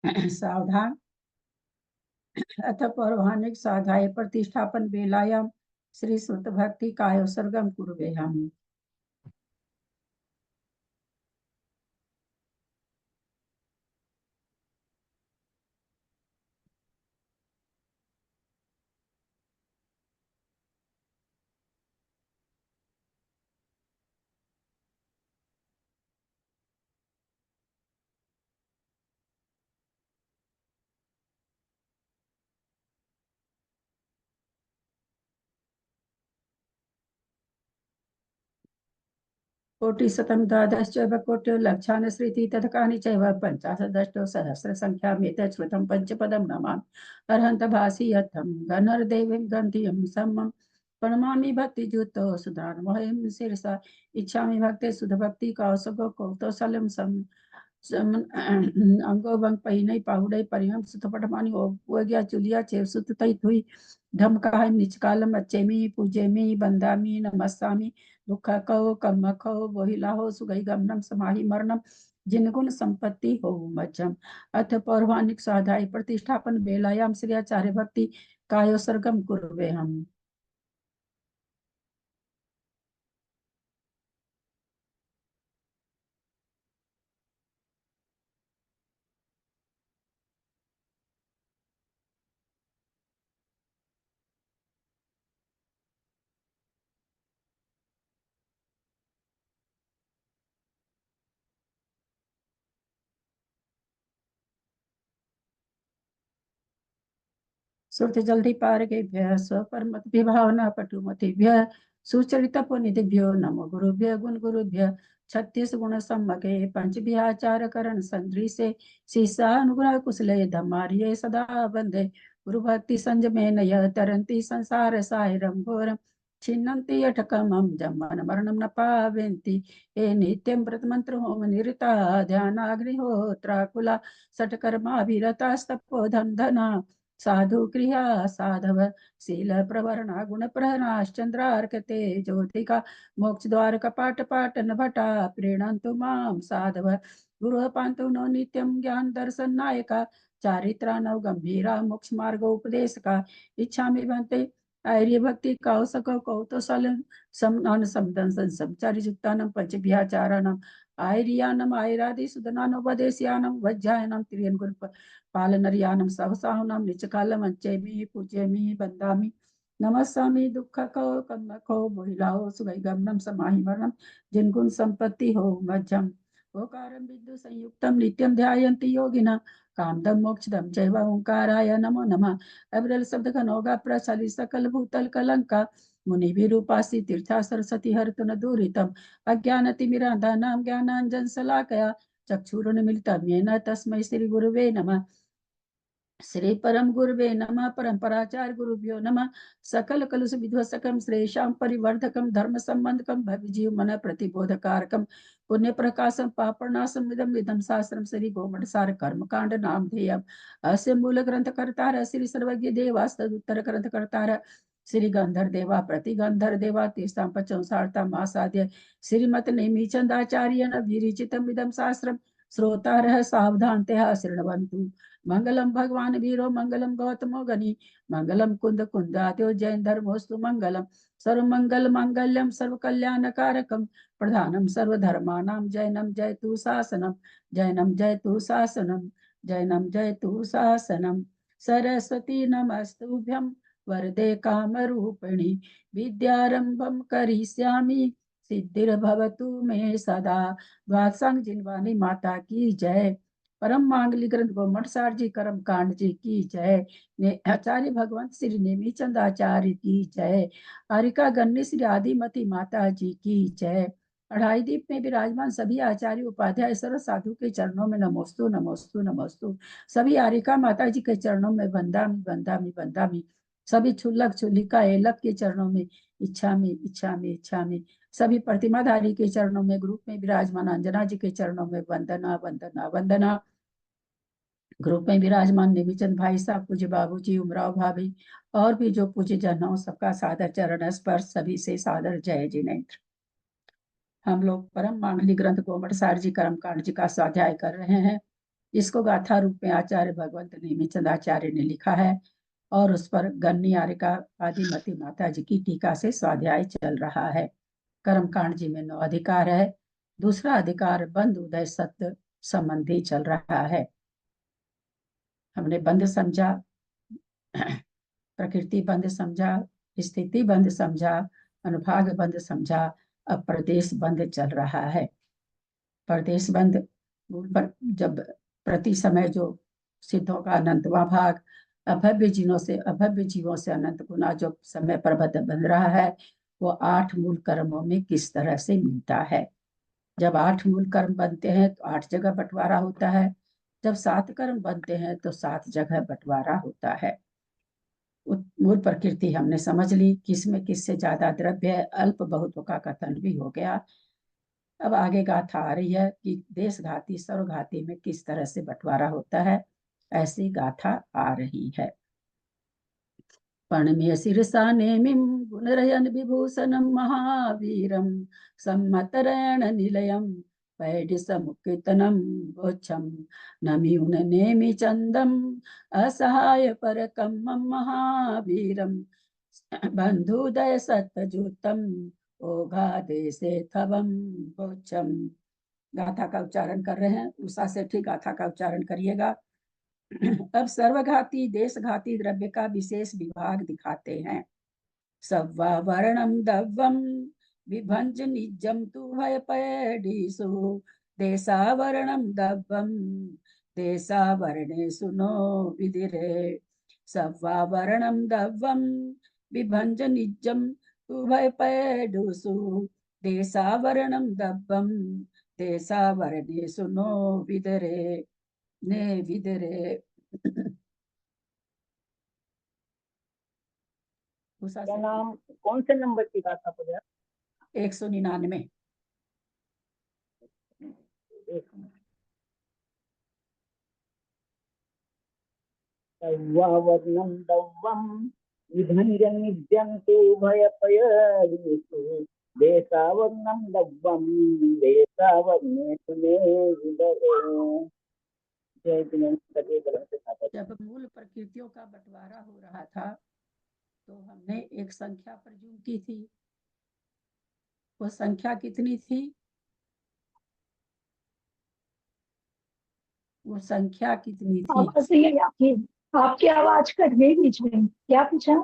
सावधान अथ पौराणिक साधाय प्रतिष्ठापन वेलायां श्री सुत भक्ति कायोत्सर्गम कुर्वेहम्। कोटिशतं द्वादशैव कोट्यो लक्षान् श्रीति तथकानि चैव पञ्चाशदष्टौ सहस्रसङ्ख्यामेतत् श्रुतं पञ्चपदं नमामि अर्हन्त भासि यत्थं गणर्देवीं गन्धियं सम्मं प्रणमामि भक्तियुतो सुधार्मोऽहं शिरसा इच्छामि भक्ते सुधभक्ति कौसगो कौतोसलं सम अंगो बंग पहिनई पाहुडई परिहम सुतपटमानी ओग्या चुलिया चेव सुत तई थुई धमकाय निचकालम अच्छेमी पूजेमी बंदामी नमस्सामी दुख कहो कम कहो बोहिला हो सुगई गमनम समाहि मरणम जिनगुण संपत्ति हो मज्जम अथ पौर्वाणिक साधाई प्रतिष्ठापन बेलायाम श्री आचार्य भक्ति कायो सर्गम कुर्वे हम। सुरति जल्दी पार गई स्वपरमत विभावना पटुमतिभ्य सुचरित पुनिधिभ्यो नमो गुरुभ्य गुण गुरुभ्य छत्तीस गुण सम्मके पंच विहाचार करण संदृशे शीशानुग्रह कुशले धमार्ये सदा बंदे गुरु भक्ति संजमे नय तरंती संसार साहिरम घोरम छिन्नन्ति अटकमं जमन मरणं न पावेन्ति हे नित्यं व्रत मंत्र होम निरता ध्यानाग्निहोत्राकुला सटकर्माभिरतास्तपो धना साधु क्रिया साधव शील प्रवरणा गुण प्रहनाश्चंद्रार्कते ज्योतिका मोक्ष द्वार कपाट पाटन भटा प्रीणन्तु मां साधव गुरु पांतु नो नित्यं ज्ञान दर्शन नायका चारित्रा नव गंभीरा मोक्ष मार्ग उपदेश का इच्छा में बनते आर्य भक्ति कौसक कौतोसल समान समदन संचारी युक्तानम पंच विहाचारानम आर्यानम आयरादि सुदनानोपदेशयानम वज्जायनम त्रियन गुरु पालनरियानं सहसाहुनां निचकालम अंचेमि पूज्यमि बंदामि नमस्सामि दुःखको कन्मको बोहिलाओ सुगैगमनं समाहि मरणं जिनगुण संपत्ति हो मज्जम ओकारं विद्यु संयुक्तं नित्यं ध्यायन्ति योगिना कामदं मोक्षदं चैव ओंकाराय नमो नमः अविरल शब्द घनोगा प्रसलि सकल भूतल कलंका मुनि विरूपासी तीर्था सरस्वती हरतुन दूरितम अज्ञानतिमिरान्धानां ज्ञानाञ्जन शलाकया चक्षुरुन्मीलितं येन तस्मै श्री गुरुवे नमः श्री परम गुरुवे नमः परंपराचार्य गुरुभ्यो नमः सकल कलुष विध्वस्तकम श्रेषां परिवर्धकम धर्म संबंधकम भविजीव मन प्रतिबोधकारकम पुण्य प्रकाशम पापनाशम इदम विदम शास्त्रम श्री गोमठ सार कर्म कांड नाम ध्येयम अस्य मूल ग्रंथ कर्तार श्री सर्वज्ञ देवास्तद उत्तर ग्रंथ कर्तार श्री गंधर देवा प्रति गंधर देवा तीर्थां पचौसारता मासाद्य श्रीमत नेमि चंदाचार्य न विरिचितम इदम शास्त्रम श्रोतारः सावधानतया शृण्वन्तु मंगलम भगवान वीरो मंगलम गौतमो गनि मंगलम कुंद कुंदात्यो जैन धर्मोस्तु मंगलम सर्व मंगल मांगल्यम सर्व कल्याण कारकम प्रधानम सर्वधर्मानां जैनम जयतु शासनम जैनम जयतु शासनम जैनम जयतु शासनम सरस्वती नमस्तुभ्यं वरदे कामरूपिणी विद्यारंभम करिष्यामि सिद्धिर्भवतु मे सदा। द्वादशांग जिनवानी माता की जय। परम मांगली ग्रंथ गोमठ सार जी कर्म कांड जी की जय। ने आचार्य भगवंत श्री नेमीचंद आचार्य की जय। हरिका गन्नी श्री आदिमती माता जी की जय। अढ़ाई दीप में विराजमान सभी आचार्य उपाध्याय सर्व साधु के चरणों में नमोस्तु नमोस्तु नमोस्तु। सभी आरिका माता जी के चरणों में बंदामी बंदामी बंदामी। सभी छुल्लक छुल्लिका एलक के चरणों में इच्छा में इच्छा में इच्छा में। सभी प्रतिमाधारी के चरणों में ग्रुप में विराजमान अंजना जी के चरणों में वंदना वंदना वंदना। ग्रुप में विराजमान निमिचंद भाई साहब पूज्य बाबू जी उमराव भाभी और भी जो पूज्य जन हो सबका सादर चरण स्पर्श सभी से सादर जय जिनेन्द्र। हम लोग परम मांगली ग्रंथ गोमठ सार जी कर्म कांड जी का स्वाध्याय कर रहे हैं। इसको गाथा रूप में आचार्य भगवंत नेमिचंद आचार्य ने लिखा है और उस पर गन्नियारिका आदिमती माता जी की टीका से स्वाध्याय चल रहा है। कर्मकांड जी में 9 अधिकार है। दूसरा अधिकार बंध उदय सत्य संबंधी चल रहा है। हमने बंध समझा, प्रकृति बंध समझा, स्थिति बंध समझा, अनुभाग बंध समझा। अब प्रदेश बंध चल रहा है। प्रदेश बंध पर जब प्रति समय जो सिद्धों का अनंतवां भाग अभव्य जीवों से अनंत गुना जो समय पर बन रहा है, वो 8 मूल कर्मों में किस तरह से मिलता है। जब 8 मूल कर्म बनते हैं तो 8 जगह बंटवारा होता है। जब 7 कर्म बनते हैं तो 7 जगह बंटवारा होता है। मूल प्रकृति हमने समझ ली, किसमें किससे ज्यादा द्रव्य है, अल्प बहुतों का कथन भी हो गया। अब आगे गाथा आ रही है कि देश घाती सर्वघाती में किस तरह से बंटवारा होता है। ऐसी गाथा आ रही है। पणमेय शिरसा नेमिं गुणरयन विभूषणं महावीरं सम्मतरेण निलयं पैडिसमुक्कीर्तनं गोच्छं नमियुन नेमि चन्दम् असहाय परकं मम महावीरं बन्धुदय सत्तजूतम् ओघादेशे थवं गोच्छम। गाथा का उच्चारण कर रहे हैं, उषा सेठी गाथा का उच्चारण करिएगा। अब सर्वघाती देशघाती द्रव्य का विशेष विभाग दिखाते हैं। सव्वा वर्णम दव्वम विभंज निजम तु भय पैडीसु देशावरणम दव्वम देशावरणे सुनो विदिरे। सव्वा वर्णम दव्वम विभंज निजम तु भय पैडुसु देशावरणम दव्वम देशावरणे सुनो विदरे ने विदरे। क्या नाम, कौन से नंबर की गाथा पढ़ा? 199। वर्णम दव्वम विभंजन निजंतु भयपयदिषु देशावर्णम दव्वम देशावर्णे सुने विदरे। जब मूल प्रकृतियों का बंटवारा हो रहा था तो हमने एक संख्या प्रज्ञान की थी। वो संख्या कितनी थी? वो संख्या कितनी थी? आपकी आवाज कट गई बीच में, क्या पूछा?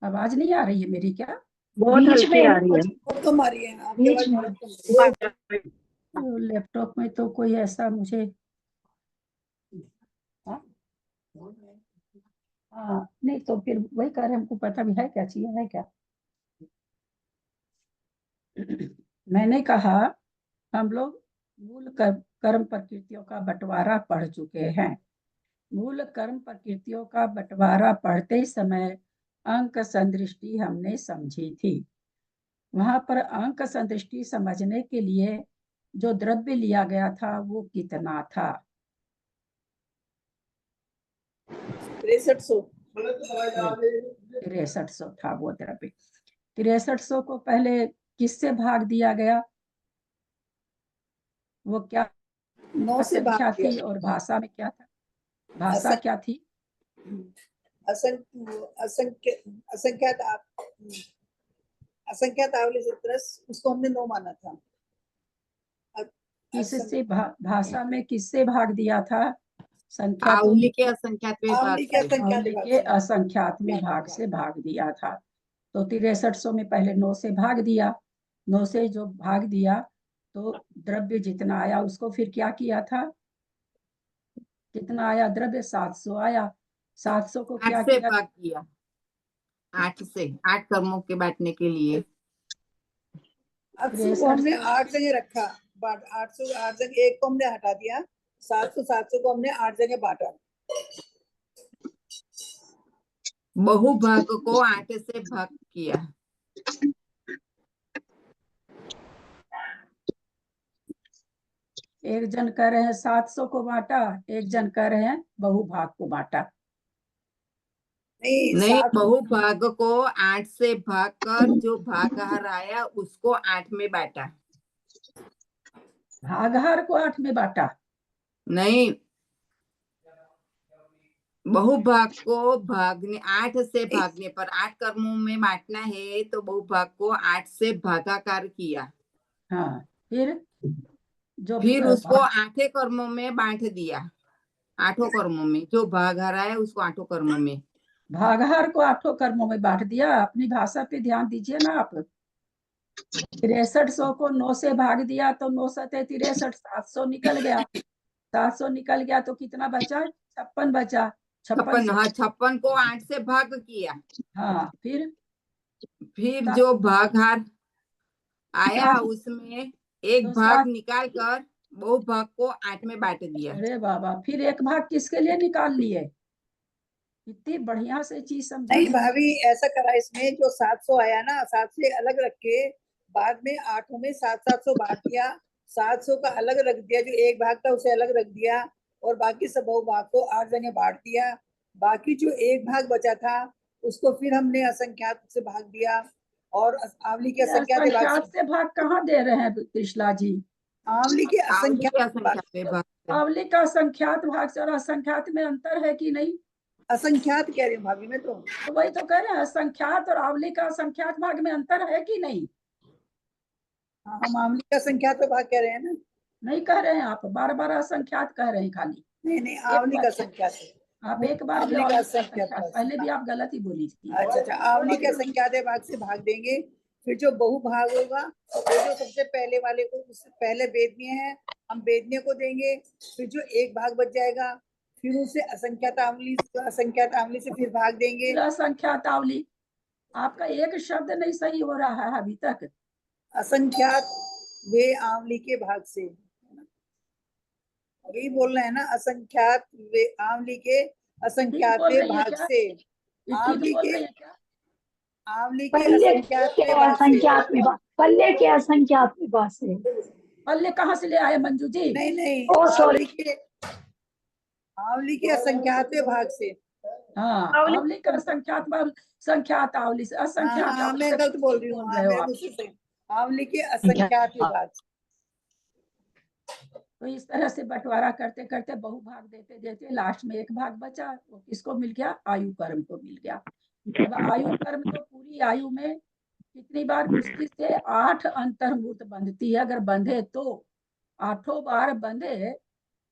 आवाज नहीं आ रही है मेरी क्या? बहुत हल्की आ रही है। कम आ रही है बीच में। लैपटॉप में तो कोई ऐसा मुझे हाँ नहीं, तो फिर वही कह रहे, हमको पता भी है क्या चाहिए है क्या। मैंने कहा हम लोग मूल कर्म प्रकृतियों का बंटवारा पढ़ चुके हैं। मूल कर्म प्रकृतियों का बंटवारा पढ़ते समय अंक संदृष्टि हमने समझी थी। वहां पर अंक संदृष्टि समझने के लिए जो द्रव्य लिया गया था वो कितना था? 6300 था वो द्रव्य। 6300 को पहले किससे भाग दिया गया? वो क्या 9 से भाग संख्या दिया। थी और भाषा में क्या था? भाषा क्या थी? असंख्यात आवली सूत्रस, उसको हमने 9 माना था। किससे भाषा में किससे भाग दिया था? संख्या तो आवली के असंख्यात में भाग आवली के असंख्यात में भाग से भाग दिया था। तो 6300 में पहले 9 से भाग दिया। 9 से जो भाग दिया तो द्रव्य जितना आया उसको फिर क्या किया था? कितना आया द्रव्य? 700 आया। 700 को क्या 8 से किया? भाग किया। 8 से 8 कर्मों के बांटने के लिए 800 को हमने 8 जगह रखा। 800 8 जगह, एक को हमने हटा दिया। 700 को हमने 8 जगह बांटा। बहुभाग को 8 से भाग किया। एक जन कह रहे हैं 700 को बांटा, एक जन कह रहे हैं बहुभाग को बांटा। नहीं, बहुभाग को 8 से भाग कर जो भागहार आया उसको 8 में बांटा। भागहार को 8 में बांटा? नहीं, बहुभाग को भागने 8 से भागने पर 8 कर्मों में बांटना है तो बहुभाग को 8 से भागाकार किया। हाँ, फिर जो फिर उसको भाग 8 कर्मों में बांट दिया। 8 कर्मों में जो भाग आ रहा है उसको 8 कर्मों में। भागहार को 8 कर्मों में बांट दिया। अपनी भाषा पे ध्यान दीजिए ना आप। 6300 को 9 से भाग दिया तो 9 सते 63, 700 निकल गया। 700 निकल गया तो कितना बचा? 56 बचा। 56 56, से हाँ 56 को 8 से भाग किया। हाँ, फिर सात- जो भागहार आया उसमें एक तो भाग 7। निकाल कर बहुभाग को 8 में बांट दिया। अरे बाबा, फिर एक भाग किसके लिए निकाल लिए? इतनी बढ़िया से चीज समझा नहीं दी। भाभी, ऐसा करा इसमें जो 700 आया ना, 7 से अलग रख के बाद में 8 में 700 बांट दिया। 700 का अलग रख दिया, जो एक भाग था उसे अलग रख दिया, और बाकी सब बहुभाग को 8 जगह बांट दिया। बाकी जो एक भाग बचा था उसको फिर हमने असंख्यात से भाग दिया, और आवली के असंख्यात भाग संख्यात से, से भाग कहाँ दे रहे हैं त्रिशला जी? आवली के आवली असंख्यात क्या भाग, संख्या में भाग से? आवली का संख्यात भाग से और असंख्यात में अंतर है कि नहीं? असंख्यात कह रही हूँ भाभी मैं तो। तो वही तो कह रहे हैं, संख्यात और आवली का संख्यात भाग में अंतर है कि नहीं? हाँ, हम आवली का असंख्यात भाग कह रहे हैं ना। नहीं कह रहे हैं आप, बार बार असंख्यात कह रहे हैं खाली। नहीं नहीं, एक आवली बार का संख्यात है। आप एक बार भी आवली का आवली का असंख्यात संख्यात, भाग पहले भी से, आप गलत ही बोली थी। अच्छा अच्छा, आवली के असंख्यात भाग से भाग देंगे। फिर जो बहुभाग होगा वो जो सबसे पहले वाले को, उससे पहले वेदनीय है, हम वेदनीय को देंगे। फिर जो एक भाग बच जाएगा फिर उसे असंख्यात आमली से फिर भाग देंगे। फिर असंख्यात आवली, आपका एक शब्द नहीं सही हो रहा है अभी तक। असंख्यात वे आमली के भाग से, यही बोल रहे हैं ना, असंख्यात वे आमली के ठीक असंख्यात बोल रही है भाग क्या? से, ये ठीक आमली बोल के रही है क्या? आमली के पल्ले असंख्यात के भाग से। असंख्यात विभाग, पल्ले के असंख्यात विभाग से। पल्ले कहाँ से ले आए मंजू जी? नहीं नहीं, ओ सॉरी, आवली के असंख्यात भाग से। हाँ, आवली का संख्यात भाग, संख्यात आवली से, हाँ असंख्यात हाँ, आवली मैं से गलत कुछ बोल ठीक रही हूँ, बोल हाँ रहे हो मेरे आप। को से आवली के असंख्यात भाग। तो इस तरह से बंटवारा करते करते बहुभाग देते देते लास्ट में एक भाग बचा, वो किसको मिल गया? आयु कर्म को मिल गया। अब आयु कर्म तो पूरी आयु में कितनी बार मुश्किल से 8 अंतर्मूर्त बंधती है। अगर बंधे तो 8 बार बंधे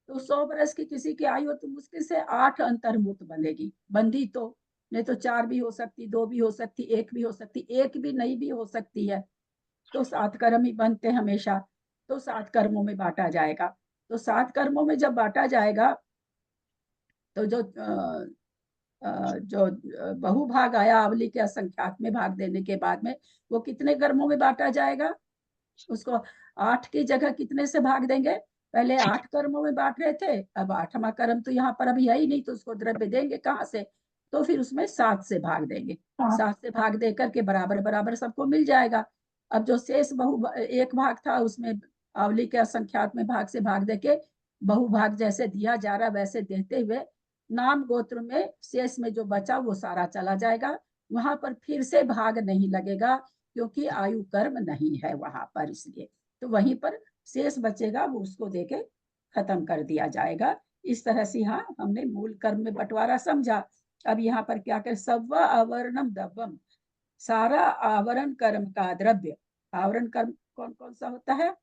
तो 100 बरस की किसी की आयु तो मुश्किल से 8 अंतर्मूर्त बंधेगी, बंधी तो। नहीं तो 4 भी हो सकती, 2 भी हो सकती, 1 भी हो सकती, 1 भी नहीं भी हो सकती है। तो 7 कर्म ही बनते हमेशा। तो 7 कर्मों में बांटा जाएगा। तो 7 कर्मों में जब बांटा जाएगा तो जो बहुभाग आया आवली के असंख्यात में भाग देने के बाद में, वो कितने कर्मों में बांटा जाएगा? उसको 8 की जगह कितने से भाग देंगे? पहले 8 कर्मों में बांट रहे थे, अब 8वां कर्म तो यहाँ पर अभी है ही नहीं, तो उसको द्रव्य देंगे कहाँ से? तो फिर उसमें 7 से भाग देंगे। 7 से भाग दे करके बराबर बराबर सबको मिल जाएगा। अब जो शेष एक भाग था उसमें आवली के असंख्यात में भाग से भाग देके बहुभाग जैसे दिया जा रहा वैसे देते हुए नाम गोत्र में शेष में जो बचा वो सारा चला जाएगा। वहां पर फिर से भाग नहीं लगेगा क्योंकि आयु कर्म नहीं है वहां पर, इसलिए तो वहीं पर शेष बचेगा वो उसको देके खत्म कर दिया जाएगा। इस तरह से यहाँ हमने मूल कर्म में बंटवारा समझा। अब यहाँ पर क्या कर, सव्वा आवरणम द्रव्यम, सारा आवरण कर्म का द्रव्य। आवरण कर्म कौन कौन सा होता है?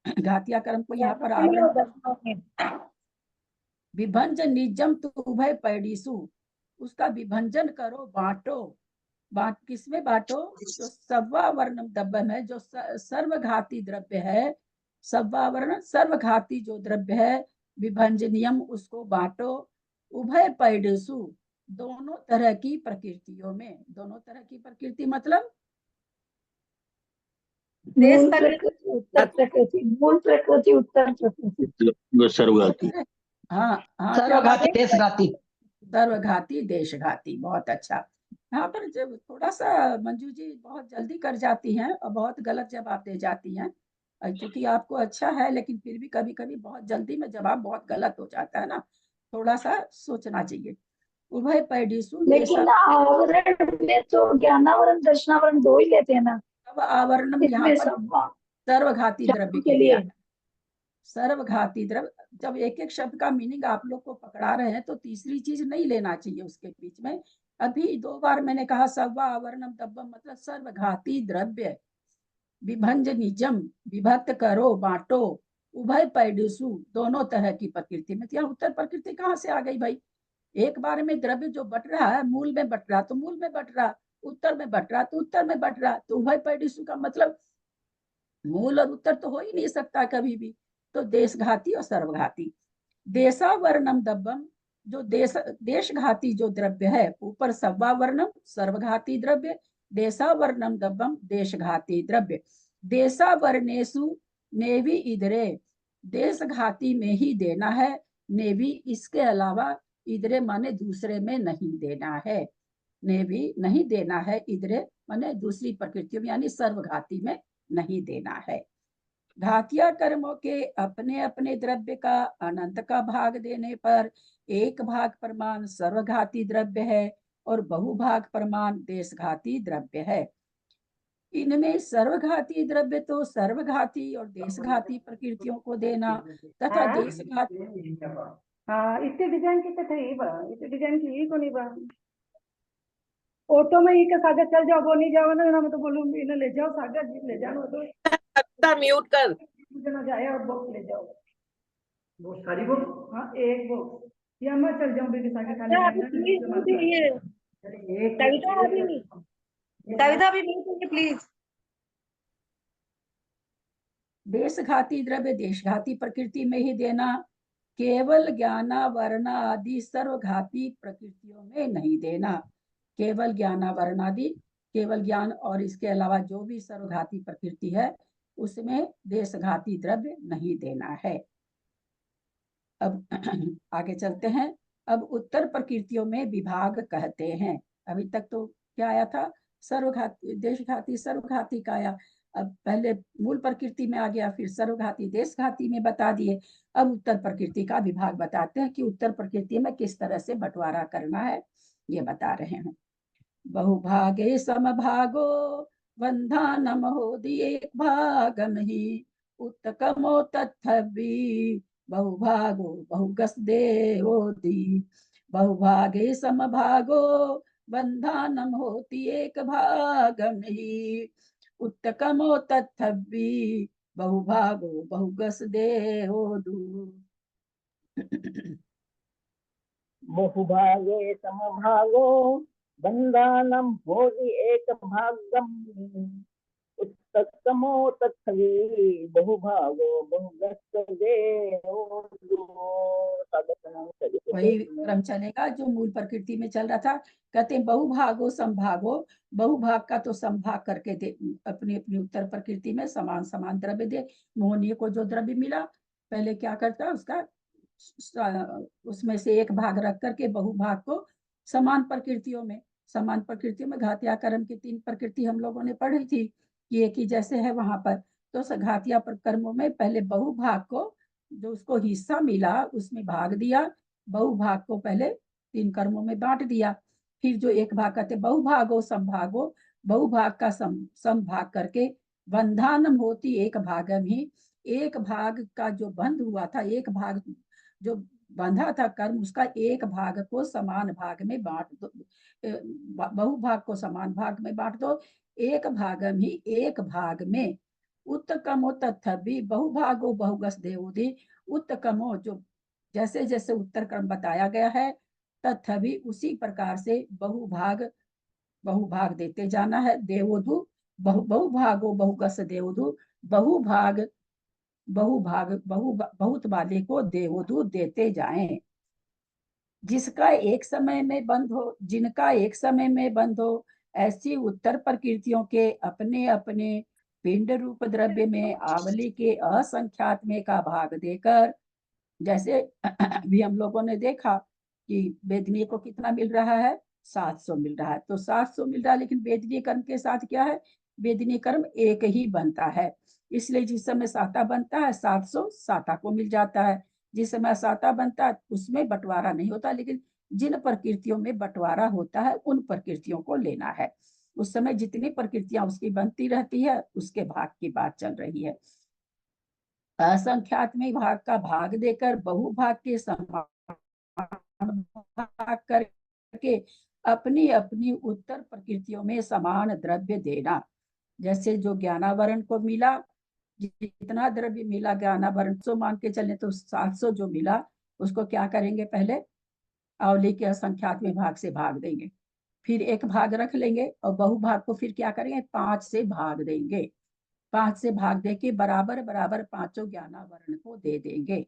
घातिया कर्म को यहाँ पर आवरण कर्म। विभंजन निजम तो उभय पैडीसु, उसका विभंजन करो, बांटो। बांट किसमें बांटो? जो सव्वा वर्णम द्रव्य है, जो सर्वघाती द्रव्य है, सव्वा वर्ण सर्वघाती जो द्रव्य है, विभंजनियम, उसको बांटो। उभय पैडेसु, दोनों तरह की प्रकृतियों में। दोनों तरह की प्रकृति मतलब मूल प्रकृति उत्तर प्रकृति, मूल प्रकृति उत्तर प्रकृति। सर्वघाती। हाँ हाँ, क्या बात सर्वघाती है? देशघाती। सर्वघाती देशघाती, बहुत अच्छा। यहाँ पर जब थोड़ा सा मंजू जी बहुत जल्दी कर जाती हैं और बहुत गलत जवाब दे जाती हैं। क्योंकि आपको अच्छा है लेकिन फिर भी कभी कभी बहुत जल्दी में जवाब बहुत गलत हो जाता है ना, थोड़ा सा सोचना चाहिए। उभय पैडीसु लेकिन आवरण में तो ज्ञानावरण दर्शनावरण 2 ही लेते हैं ना, सब आवरणम यहाँ इसमें पर सब सर्वघाती द्रव्य चारों के के लिया लिए। है। सर्वघाती द्रव्य, जब एक एक शब्द का मीनिंग आप लोग को पकड़ा रहे हैं तो तीसरी चीज नहीं लेना चाहिए उसके बीच में। अभी 2 बार मैंने कहा सव्वा अवर्णम दब्बम मतलब सर्वघाती द्रव्य, विभंजनिजम विभक्त करो बांटो, उभय पैडुसु दोनों तरह की प्रकृति में। यहाँ उत्तर प्रकृति कहाँ से आ गई भाई? एक बार में द्रव्य जो बट रहा है मूल में बट रहा तो मूल में बट रहा, उत्तर में बट रहा तो उत्तर में बट रहा, तो उभय पैडुसु का मतलब मूल और उत्तर तो हो ही नहीं सकता कभी भी। तो देशघाती और सर्वघाती। देशावर्णम दब्बम जो देशघाती जो द्रव्य है, ऊपर सव्वा वर्णम सर्वघाती द्रव्य, देशावर्णम दब्बम देशघाती द्रव्य। देशावर्णेशु नेवी इधरे, देशघाती में ही देना है, नेवी इसके अलावा इधरे माने दूसरे में नहीं देना है, नेवी नहीं देना है, इधरे माने दूसरी प्रकृतियों में यानी सर्वघाती में नहीं देना है। घातिया कर्मों के अपने अपने द्रव्य का अनंत का भाग देने पर एक भाग प्रमाण सर्वघाती द्रव्य है और बहुभाग प्रमाण देशघाती द्रव्य है। इनमें सर्वघाती द्रव्य तो सर्वघाती और देशघाती प्रकृतियों को देना तथा हाँ? देशघाती हाँ इसके डिजाइन की तो थी बा, इसके डिजाइन की ही को नहीं बा। ऑटो में ही के सागर चल जाओ, वो नहीं जाओ ना मैं तो बोलूंगी इन्हें ले जाओ सागर जी ले जाओ तो म्यूट कर। जना जाए और बॉक्स ले जाओ। वो सारी बॉक्स? हाँ एक बॉक्स, या मैं चल जाऊँ बेटी सागर खाने कविता अभी नहीं, कविता अभी नहीं चाहिए प्लीज। देशघाती द्रव्य देशघाती प्रकृति में ही देना, केवल ज्ञाना वर्णा आदि सर्वघाती प्रकृतियों में नहीं देना। केवल ज्ञाना वर्णादि, केवल ज्ञान और इसके अलावा जो भी सर्वघाती प्रकृति है उसमें देशघाती द्रव्य नहीं देना है। अब आगे चलते हैं। अब उत्तर प्रकृतियों में विभाग कहते हैं। अभी तक तो क्या आया था? सर्वघाती देशघाती सर्वघाती का आया। अब पहले मूल प्रकृति में आ गया, फिर सर्वघाती देशघाती में बता दिए। अब उत्तर प्रकृति का विभाग बताते हैं कि उत्तर प्रकृति में किस तरह से बंटवारा करना है, ये बता रहे हैं। बहुभागे समभागो बंधानम होदि एक भागम ही, उत्तकमो तत्थवि बहुभागो बहुगस देहोति। बहुभागे समभागो बंधानम होति एक भागम ही, उत्तकमो तत्थवि बहुभागो बहुगस देहोदु। बहुभागे समभागो बंधानम होदि एक भागम, उत्तमो तत्थवि बहुभागो बहुगस देहोदु। वही क्रम चलेगा जो मूल प्रकृति में चल रहा था। कहते हैं बहुभागो संभागो, बहुभाग का तो संभाग करके दे, अपनी अपनी उत्तर प्रकृति में समान समान द्रव्य दे। मोहनीय को जो द्रव्य मिला पहले क्या करता, उसका उसमें से एक भाग रख करके बहुभाग को समान प्रकृतियों में घातिया कर्म की 3 प्रकृति हम लोगों ने पढ़ी थी कि एक ही जैसे है वहां पर। तो घातिया कर्मों में पहले बहुभाग को जो उसको हिस्सा मिला उसमें भाग दिया, बहुभाग को पहले 3 कर्मों में बांट दिया। फिर जो एक भाग कहते बहुभागो संभागो, बहुभाग का संभाग करके बंधानम होती एक भागम ही, एक भाग का जो बंध हुआ था, एक भाग जो बंधा था कर्म उसका एक भाग को समान भाग में बांट दो, बहुभाग को समान भाग में बांट दो, एक भागम ही एक भाग में। उत्तकमो तत्थवि बहुभागो बहुगस देवोधि, उत्तकमो जो जैसे जैसे उत्तर क्रम बताया गया है तत्थवि उसी प्रकार से बहुभाग देते जाना है। देवोधु बहुभागो बहुगस देवोधु, बहुभाग बहुत वाले को देवोधु देते जाएं। जिनका एक समय में बंध हो ऐसी उत्तर प्रकृतियों के अपने अपने पिंड रूप द्रव्य में आवली के असंख्यात में का भाग देकर, जैसे भी हम लोगों ने देखा कि वेदनीय को कितना मिल रहा है, 700 मिल रहा है। तो 700 मिल रहा है, लेकिन वेदनीय कर्म के साथ क्या है, वेदनीय कर्म एक ही बनता है। इसलिए जिस समय साता बनता है 700 साता को मिल जाता है। जिस समय साता बनता है उसमें बंटवारा नहीं होता, लेकिन जिन प्रकृतियों में बंटवारा होता है उन प्रकृतियों को लेना है। उस समय जितनी प्रकृतियां उसकी बनती रहती है उसके भाग की बात चल रही है। असंख्यात में भाग का भाग देकर बहुभाग के समान भाग करके अपनी अपनी उत्तर प्रकृतियों में समान द्रव्य देना। जैसे जो ज्ञानावरण को मिला, जितना द्रव्य मिला ज्ञानावरण 100 मान के चले तो 700 जो मिला उसको क्या करेंगे, पहले अवली के असंख्यात में भाग से भाग देंगे, फिर एक भाग रख लेंगे और बहुभाग को फिर क्या करेंगे, 5 से भाग देंगे। 5 से भाग दे के बराबर बराबर पांचों ज्ञानावरण को दे देंगे।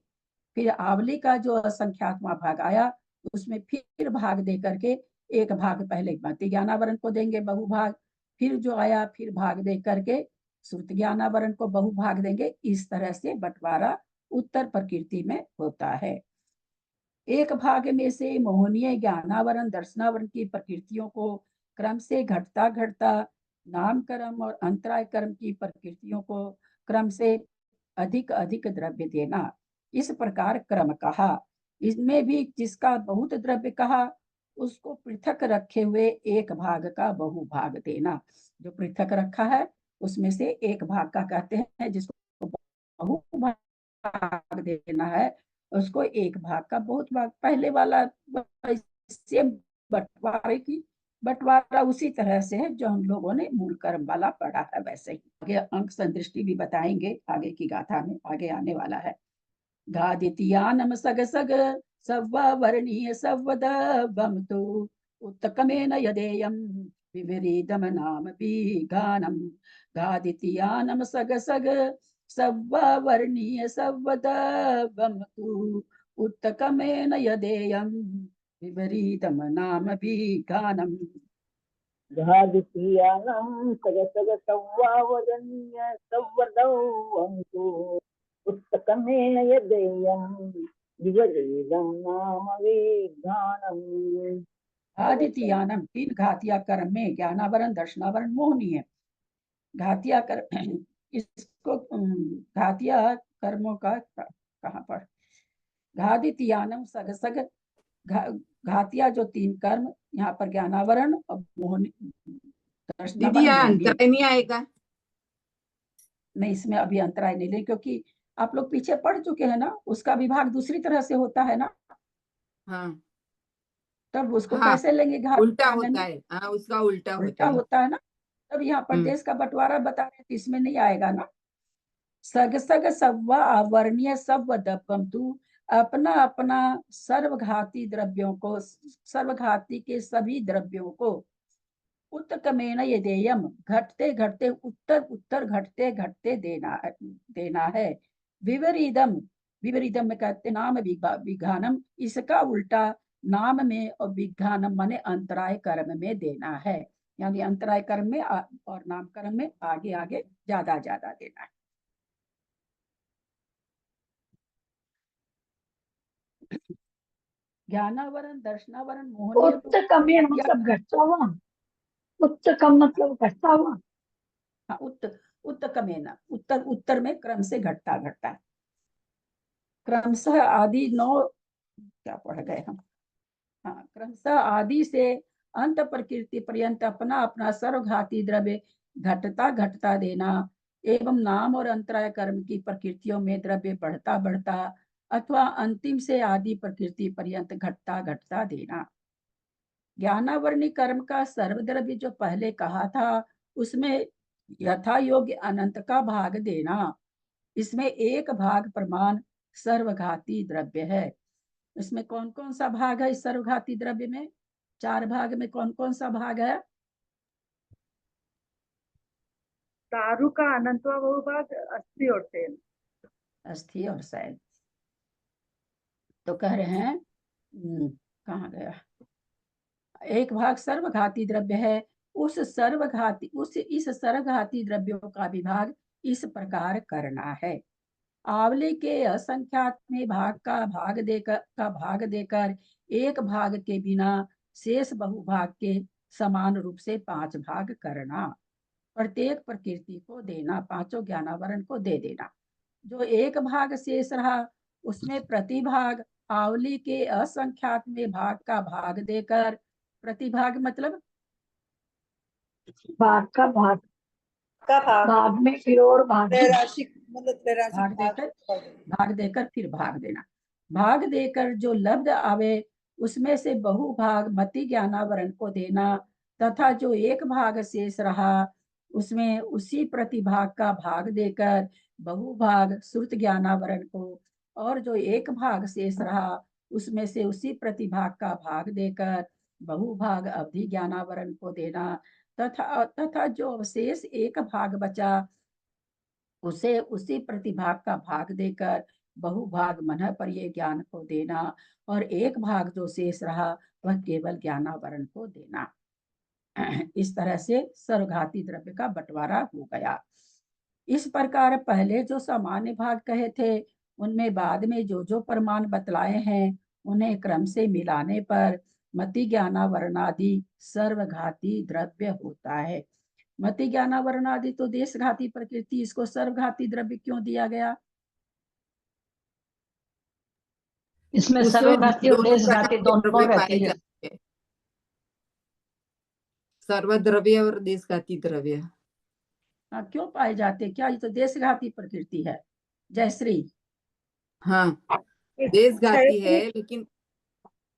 फिर आवली का जो असंख्यात्मा भाग आया उसमें फिर भाग दे करके एक भाग पहले मति ज्ञानावरण को देंगे बहुभाग, फिर जो आया फिर भाग दे करके श्रुत ज्ञानावरण को बहुभाग देंगे। इस तरह से बंटवारा उत्तर प्रकृति में होता है। एक भाग में से मोहनीय ज्ञानावरण दर्शनावरण की प्रकृतियों को क्रम से घटता घटता नाम कर्म और अंतराय कर्म की प्रकृतियों को क्रम से अधिक अधिक द्रव्य देना, इस प्रकार क्रम कहा। इसमें भी जिसका बहुत द्रव्य कहा उसको पृथक रखे हुए एक भाग का बहुभाग देना। जो पृथक रखा है उसमें से एक भाग का कहते हैं, जिसको बहुभाग देना है उसको एक भाग का बहुत भाग। पहले वाला से बंटवारा उसी तरह से है जो हम लोगों ने मूल कर्म वाला पढ़ा है, वैसे ही। आगे अंक संदृष्टि भी बताएंगे आगे की गाथा में, आगे आने वाला है। गादित्यानम सग सग सवर्णीय सवदबम तो उत्तकमेन यदेयं विपरीतम नाम गानम। गादित्यानम सग सग सवर्णीय सवदबम तो उत्तकमेन यदेयं विपरीतम नाम गानम। घादितीयानं सगसग सव्वावदन्य सव्वदौवन्तु पुस्तकमेन यदेयं विवरेदं नाम विज्ञानम्। घादितीयानम, 3 घातिया कर्म में ज्ञानावरण दर्शनावरण मोहनी है। घातिया कर्म इसको घातिया कर्मों का कहाँ पर, घादितीयानम सग सग घातिया जो 3 कर्म यहाँ पर ज्ञानावरण और मोहनी दीदी यहाँ अंतराय नहीं आएगा? नहीं, इसमें अभी अंतराय नहीं ले, क्योंकि आप लोग पीछे पढ़ चुके हैं ना, उसका विभाग दूसरी तरह से होता है ना, हाँ तब उसको हाँ, कैसे लेंगे उल्टा होता है। हाँ, उसका उल्टा होता उल्टा है। होता है ना। तब यहाँ पर देश का बंटवारा बता रहे थे, इसमें नहीं आएगा ना। सग सग सव्वा आवर्णीय सव्व दपंतु, अपना अपना सर्वघाती द्रव्यों को, सर्वघाती के सभी द्रव्यों को उत्तकमेन यदेयम, घटते घटते उत्तर उत्तर घटते घटते देना है। विपरीतम, विपरीतम में कहते नाम विघानम, इसका उल्टा नाम में और विघानम माने अंतराय कर्म में देना है। यानी अंतराय कर्म में और नाम कर्म में आगे आगे ज्यादा ज्यादा देना है। ज्ञानावरण दर्शनावरण मोहनीय उत्तकमेन मतलब घटता हुआ, उत्तकम मतलब घटता हुआ। हाँ, उत्तकमेन, उत्तर उत्तर में क्रम से घटता घटता, क्रमशः आदि 9 क्या पढ़ गए हम। हाँ, क्रमशः आदि से अंत प्रकृति पर्यंत अपना अपना सर्वघाती द्रव्य घटता घटता देना, एवं नाम और अंतराय कर्म की प्रकृतियों में द्रव्य बढ़ता बढ़ता अथवा अंतिम से आदि प्रकृति पर्यंत घटता घटता देना। ज्ञानावरणी कर्म का सर्वद्रव्य जो पहले कहा था उसमें यथा योग्य अनंत का भाग देना। इसमें एक भाग प्रमाण सर्वघाती द्रव्य है। इसमें कौन कौन सा भाग है इस सर्वघाती द्रव्य में? 4 भाग में कौन कौन सा भाग है? दारू का अनंतवा बहुभाग, अस्थि और तेल। अस्थि और शैल। तो कह रहे हैं कहाँ गया, एक भाग सर्वघाती द्रव्य है, उस इस सर्वघाती द्रव्यों का विभाग इस प्रकार करना है। आंवले के असंख्यात में भाग देकर एक भाग के बिना शेष बहुभाग के समान रूप से 5 भाग करना। प्रत्येक प्रकृति को देना, पांचों ज्ञानावरण को दे देना। जो एक भाग शेष रहा उसमें प्रतिभाग आंवली के असंख्यात में भाग का भाग देकर, प्रतिभाग मतलब भाग का भाग, का भाग भाग में फिर और भाग त्रैराशिक मतलब त्रैराशिक भाग देकर फिर भाग देना। भाग देकर जो लब्ध आवे उसमें से बहुभाग मति ज्ञानावरण को देना, तथा जो एक भाग शेष रहा उसमें उसी प्रतिभाग का भाग देकर बहुभाग श्रुत ज्ञानावरण को, और जो एक भाग शेष रहा उसमें से उसी प्रतिभाग का भाग देकर बहुभाग अवधि ज्ञानावरण को देना, तथा जो अवशेष एक भाग बचा उसे उसी प्रतिभाग का भाग देकर बहुभाग मन पर्याय ज्ञान को देना, और एक भाग जो शेष रहा वह केवल ज्ञानावरण को देना। इस तरह से सर्वघाती द्रव्य का बंटवारा हो गया। इस प्रकार पहले जो सामान्य भाग कहे थे उनमें बाद में जो जो प्रमाण बतलाए हैं उन्हें क्रम से मिलाने पर मति ज्ञानावरणादि सर्वघाती द्रव्य होता है। मति ज्ञानावरणादि तो देशघाती प्रकृति, इसको सर्वघाती द्रव्य क्यों दिया गया? इसमें उसमें सर्वघाती और दोनों देशघाती प्रकार के दोनों द्रव्य रहती पाए है। जाते हैं, सर्वद्रव्य और देशघाती द्रव्य। हाँ, क्यों पाए जाते? क्या ये तो देशघाती प्रकृति है जयश्री? हाँ, देशघाती है लेकिन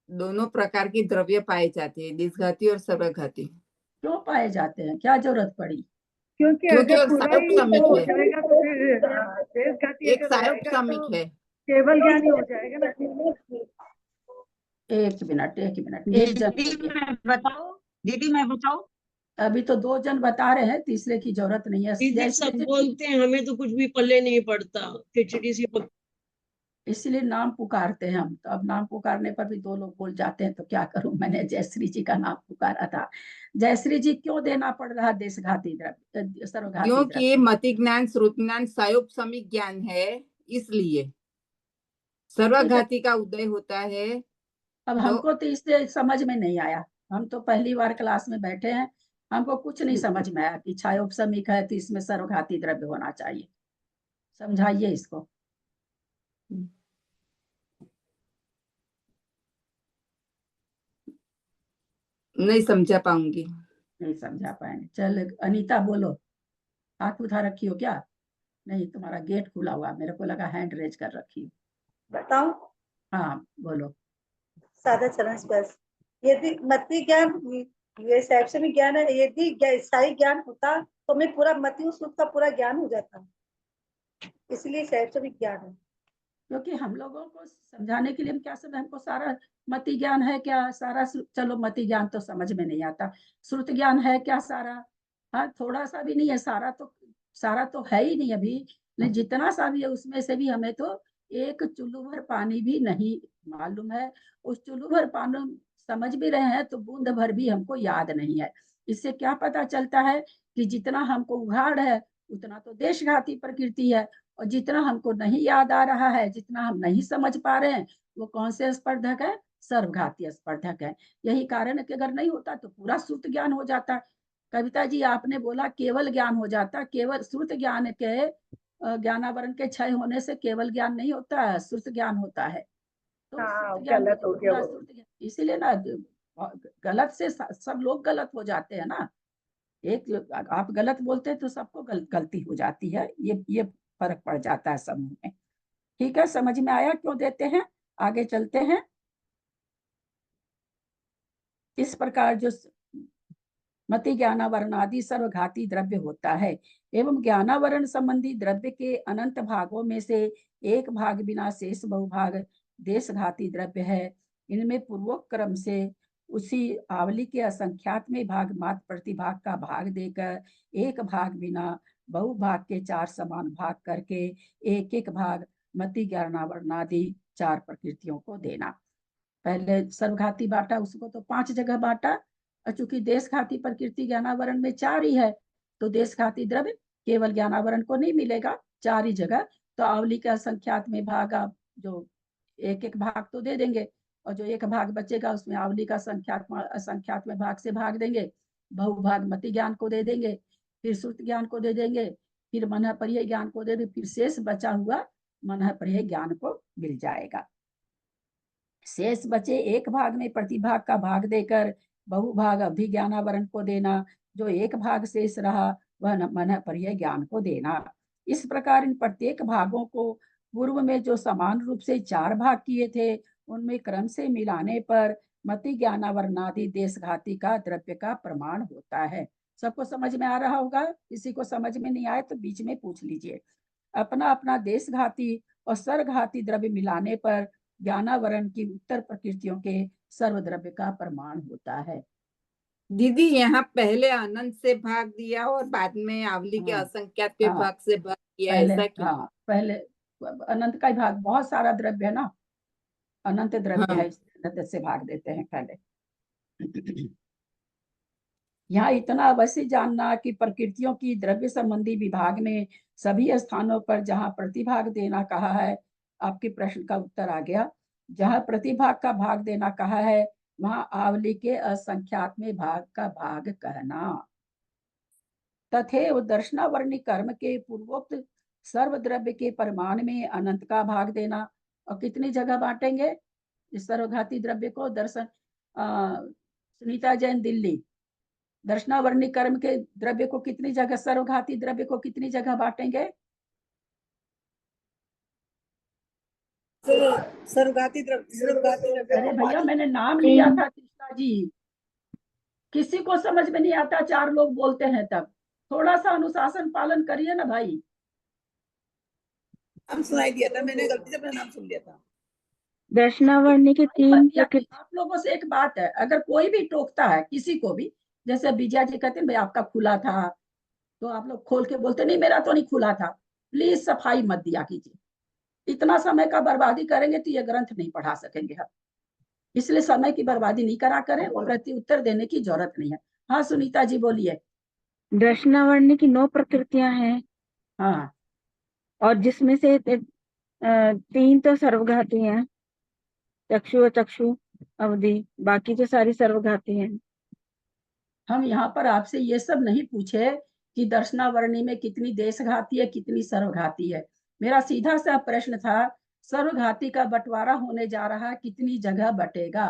दोनों प्रकार की द्रव्य पाए जाते हैं, देशघाती और सर्वघाती। क्यों पाए जाते हैं? क्या जरूरत पड़ी? क्योंकि क्योंकि अगर और पूरा सायोग ही समिक हो है, जाएगा तो फिर देशघाती एक अगर सायोग रहेगा समिक तो है। केवल ज्ञान ही हो जाएगा ना। एक मिनट एक जन बोलिए। दीदी मैं बताऊं? अभी तो दो जन बता रहे हैं, तीसरे की जरूरत नहीं है। दीदी जयश्री सब जी, बोलते हैं, हमें तो कुछ भी पल्ले नहीं पड़ता, खिचड़ी सी पक। इसलिए नाम पुकारते हैं हम, तो अब नाम पुकारने पर भी दो लोग बोल जाते हैं तो क्या करूं। मैंने जयश्री जी का नाम पुकारा था। जयश्री जी, क्यों देना पड़ रहा देशघाती द्रव्य, सर्वघाती क्योंकि द्रव्य? मति ज्ञान श्रुत ज्ञान सायोग समिक ज्ञान है, इसलिए ठीक है, सर्वघाती का उदय होता है। अब तो हमको तो इससे समझ में नहीं आया। हम तो पहली बार क्लास में बैठे हैं, हमको कुछ नहीं समझ में आया कि क्षायोपशमिक है तो इसमें सर्वघाती द्रव्य होना चाहिए। समझाइए इसको। नहीं समझा पाऊंगी। नहीं समझा पाएंगे। चल अनीता बोलो। हाथ उठा रखी हो क्या? नहीं, तुम्हारा गेट खुला हुआ, मेरे को लगा हैंड रेज कर रखी हो। बताऊं? हाँ बोलो। साधा चरण स्पर्श। यदि मति ज्ञान, ये शैक्षणिक ज्ञान है, यदि स्थायी ज्ञान होता तो मैं पूरा मति उस का पूरा ज्ञान हो जाता, इसलिए शैक्षणिक ज्ञान है। क्योंकि हम लोगों को समझाने के लिए हम क्या समझ, हमको सारा मति ज्ञान है क्या सारा? चलो मति ज्ञान तो समझ में नहीं आता, श्रुत ज्ञान है क्या सारा? हाँ, थोड़ा सा भी नहीं है, सारा तो है ही नहीं अभी। नहीं, जितना सा भी है उसमें से भी हमें तो एक चुल्लू भर पानी भी नहीं मालूम है। उस चुल्लू भर पानी समझ भी रहे हैं तो बूंद भर भी हमको याद नहीं है। इससे क्या पता चलता है कि जितना हमको उघाड़ है उतना तो देशघाती प्रकृति है, और जितना हमको नहीं याद आ रहा है, जितना हम नहीं समझ पा रहे हैं, वो कौन से स्पर्धक है? सर्वघाती स्पर्धक है। यही कारण है कि अगर नहीं होता तो पूरा श्रुत ज्ञान हो जाता। कविता जी, आपने बोला केवल ज्ञान हो जाता। केवल श्रुत ज्ञान के ज्ञानावरण के क्षय होने से केवल ज्ञान नहीं होता है, श्रुत ज्ञान होता है। तो हाँ, श्रुत ज्ञान गलत हो गया पूरा वो। श्रुत ज्ञान, इसीलिए ना गलत से सब लोग गलत हो जाते हैं ना। एक आप गलत बोलते हैं तो सबको गलती हो जाती है, ये फर्क पड़ जाता है समूह में। ठीक है, समझ में आया क्यों देते हैं? आगे चलते हैं। इस प्रकार जो मति ज्ञानावरण आदि सर्वघाती द्रव्य होता है, एवं ज्ञानावरण संबंधी द्रव्य के अनंत भागों में से एक भाग बिना शेष बहुभाग देशघाती द्रव्य है। इनमें पूर्वोक्त क्रम से उसी आवली के असंख्यात में भाग मात्र प्रतिभाग का भाग देकर एक भाग बिना बहुभाग के चार समान भाग करके एक एक भाग मति ज्ञानावरण आदि चार प्रकृतियों को देना। पहले सर्वघाती बांटा, उसको तो 5 जगह बांटा, और चूंकि देशघाती प्रकृति ज्ञानावरण में 4 ही है तो देशघाती द्रव्य केवल ज्ञानावरण को नहीं मिलेगा, 4 ही जगह। तो आवली का संख्यात में भाग आप जो एक एक भाग तो दे देंगे, और जो एक भाग बचेगा उसमें आवली का संख्यात में भाग से भाग देंगे, बहुभाग मति ज्ञान को दे देंगे, फिर श्रुत ज्ञान को दे देंगे, फिर मन पर्याय ज्ञान को दे देंगे, फिर शेष बचा हुआ मन पर्याय ज्ञान को मिल जाएगा। शेष बचे एक भाग में प्रतिभाग का भाग देकर बहुभाग अवधि ज्ञानावरण को देना। जो एक भाग शेष रहा वह मन पर यह ज्ञान को देना। इस प्रकार इन प्रत्येक भागों को पूर्व में जो समान रूप से 4 भाग किए थे, उनमें क्रम से मिलाने पर मति ज्ञानावरणादि देशघाती का द्रव्य का प्रमाण होता है। सबको समझ में आ रहा होगा? किसी को समझ में नहीं आए तो बीच में पूछ लीजिए। अपना अपना देशघाती और सरघाती द्रव्य मिलाने पर ज्ञानावरण की उत्तर प्रकृतियों के सर्वद्रव्य का प्रमाण होता है। दीदी यहाँ पहले अनंत से भाग दिया और बाद में आवली के हाँ, असंख्यात के हाँ, भाग से भाग किया, पहले ऐसा क्यों? हाँ, पहले अनंत का ही भाग, बहुत सारा द्रव्य है ना, अनंत द्रव्य हाँ। है, अनंत से भाग देते हैं पहले। यहाँ इतना अवश्य जानना कि प्रकृतियों की द्रव्य संबंधी विभाग में सभी स्थानों पर जहाँ प्रतिभाग देना कहा है, आपके प्रश्न का उत्तर आ गया। जहाँ प्रतिभाग का भाग देना कहा है, वहाँ आवली के असंख्यात्मक भाग का भाग कहना। तथैव दर्शनावर्णी कर्म के पूर्वोक्त सर्वद्रव्य के परिमाण में अनंत का भाग देना। और कितनी जगह बांटेंगे इस सर्वघाती द्रव्य को? दर्शन सुनीता जैन दिल्ली, दर्शनावर्णी कर्म के द्रव्य को कितनी जगह, सर्वघाती द्रव्य को कितनी जगह बांटेंगे? सर्वघाती द्रव्य अरे भैया, मैंने नाम लिया था कृष्णा जी, किसी को समझ में नहीं आता, 4 लोग बोलते हैं तब। थोड़ा सा अनुशासन पालन करिए ना भाई। नाम सुनाई दिया था, मैंने गलती से अपना नाम सुन लिया था। दर्शनावर्णी के 3 भैया, प्रकृति। आप लोगों से एक बात है, अगर कोई भी टोकता है किसी को भी, जैसे विजया जी कहते हैं भाई आपका खुला था, तो आप लोग खोल के बोलते नहीं मेरा तो नहीं खुला था। प्लीज सफाई मत दिया कीजिए, इतना समय का बर्बादी करेंगे तो ये ग्रंथ नहीं पढ़ा सकेंगे हम। इसलिए समय की बर्बादी नहीं करा करें, प्रति उत्तर देने की जरूरत नहीं है। हाँ सुनीता जी बोलिए। दर्शनावर्णी की 9 प्रकृतियां हैं हाँ, और जिसमें से 3 तो सर्वघाती हैं, चक्षु चक्षु अवधि, बाकी तो सारी सर्वघाती हैं। हम यहाँ पर आपसे ये सब नहीं पूछे कि दर्शनावर्णी में कितनी देशघाती है, कितनी सर्वघाती है। मेरा सीधा सा प्रश्न था, सर्वघाती का बंटवारा होने जा रहा है, कितनी जगह बटेगा?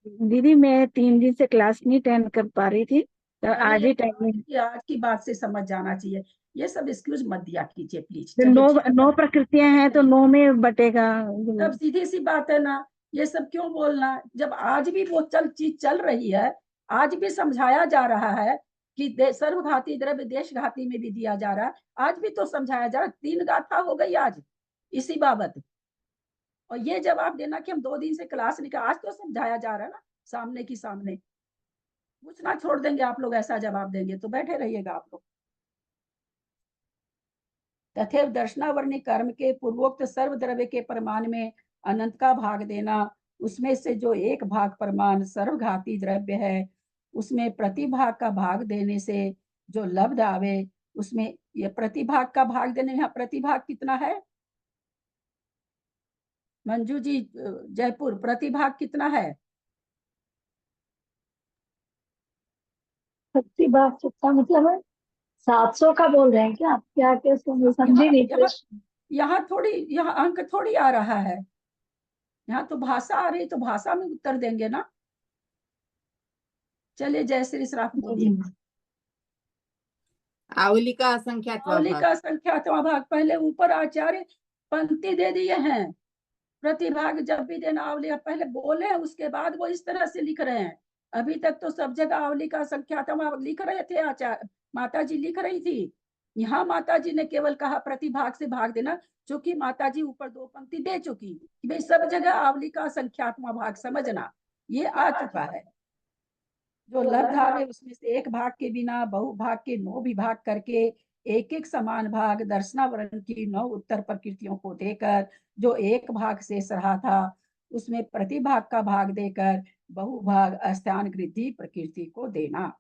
दीदी मैं 3 दिन से क्लास नहीं अटेंड कर पा रही थी, तो आज ही टाइम। आज की बात से समझ जाना चाहिए, ये सब एक्सक्यूज मत दिया कीजिए प्लीज। तो 9 प्रकृतियां हैं तो 9 में बटेगा। तब सीधी सी बात है ना, ये सब क्यों बोलना, जब आज भी वो चीज चल रही है, आज भी समझाया जा रहा है कि सर्वघाती द्रव्य देशघाती में भी दिया जा रहा है, आज भी तो समझाया जा रहा है। 3 गाथा हो गई आज इसी बाबत, और ये जवाब देना कि हम 2 दिन से क्लास नहीं कर, आज तो समझाया जा रहा है ना, सामने की सामने। पूछना छोड़ देंगे आप लोग, ऐसा जवाब देंगे तो बैठे रहिएगा आप लोग। तथैव दर्शनावर्णी कर्म के पूर्वोक्त सर्वद्रव्य के प्रमाण में अनंत का भाग देना, उसमें से जो एक भाग प्रमाण सर्वघाती द्रव्य है, उसमें प्रतिभाग का भाग देने से जो लब्ध आवे, उसमें ये प्रतिभाग का भाग देने, यहाँ प्रतिभाग कितना है? मंजू जी जयपुर, प्रतिभाग कितना है? प्रतिभाग कितना मतलब है? 700 का बोल रहे हैं क्या आप? क्या क्या समझी नहीं प्रश्न। यहाँ थोड़ी, यहाँ अंक थोड़ी आ रहा है, यहाँ तो भाषा आ रही, तो भाषा में उत्तर देंगे ना। चलिए जय श्री श्राफ बोलिए। आवली का असंख्यात्वा आवली भाग। का संख्यात्वा भाग, पहले ऊपर आचार्य पंक्ति दे दिए हैं, प्रतिभाग जब भी देना आवली, पहले बोले हैं उसके बाद वो इस तरह से लिख रहे हैं। अभी तक तो सब जगह आवली का संख्यात्वा लिख रहे थे, आचार्य माता जी लिख रही थी। यहाँ माता जी ने केवल कहा प्रतिभाग से भाग देना, क्योंकि माता जी ऊपर 2 पंक्ति दे चुकी कि भाई सब जगह आवली का संख्यात्मक भाग समझना, ये आ चुका है। जो लब्ध आवे उसमें से एक भाग के बिना बहुभाग के 9 विभाग करके एक एक समान भाग दर्शनावरण की 9 उत्तर प्रकृतियों को देकर जो एक भाग शेष रहा था, उसमें प्रतिभाग का भाग देकर बहुभाग अस्थान वृद्धि प्रकृति को देना।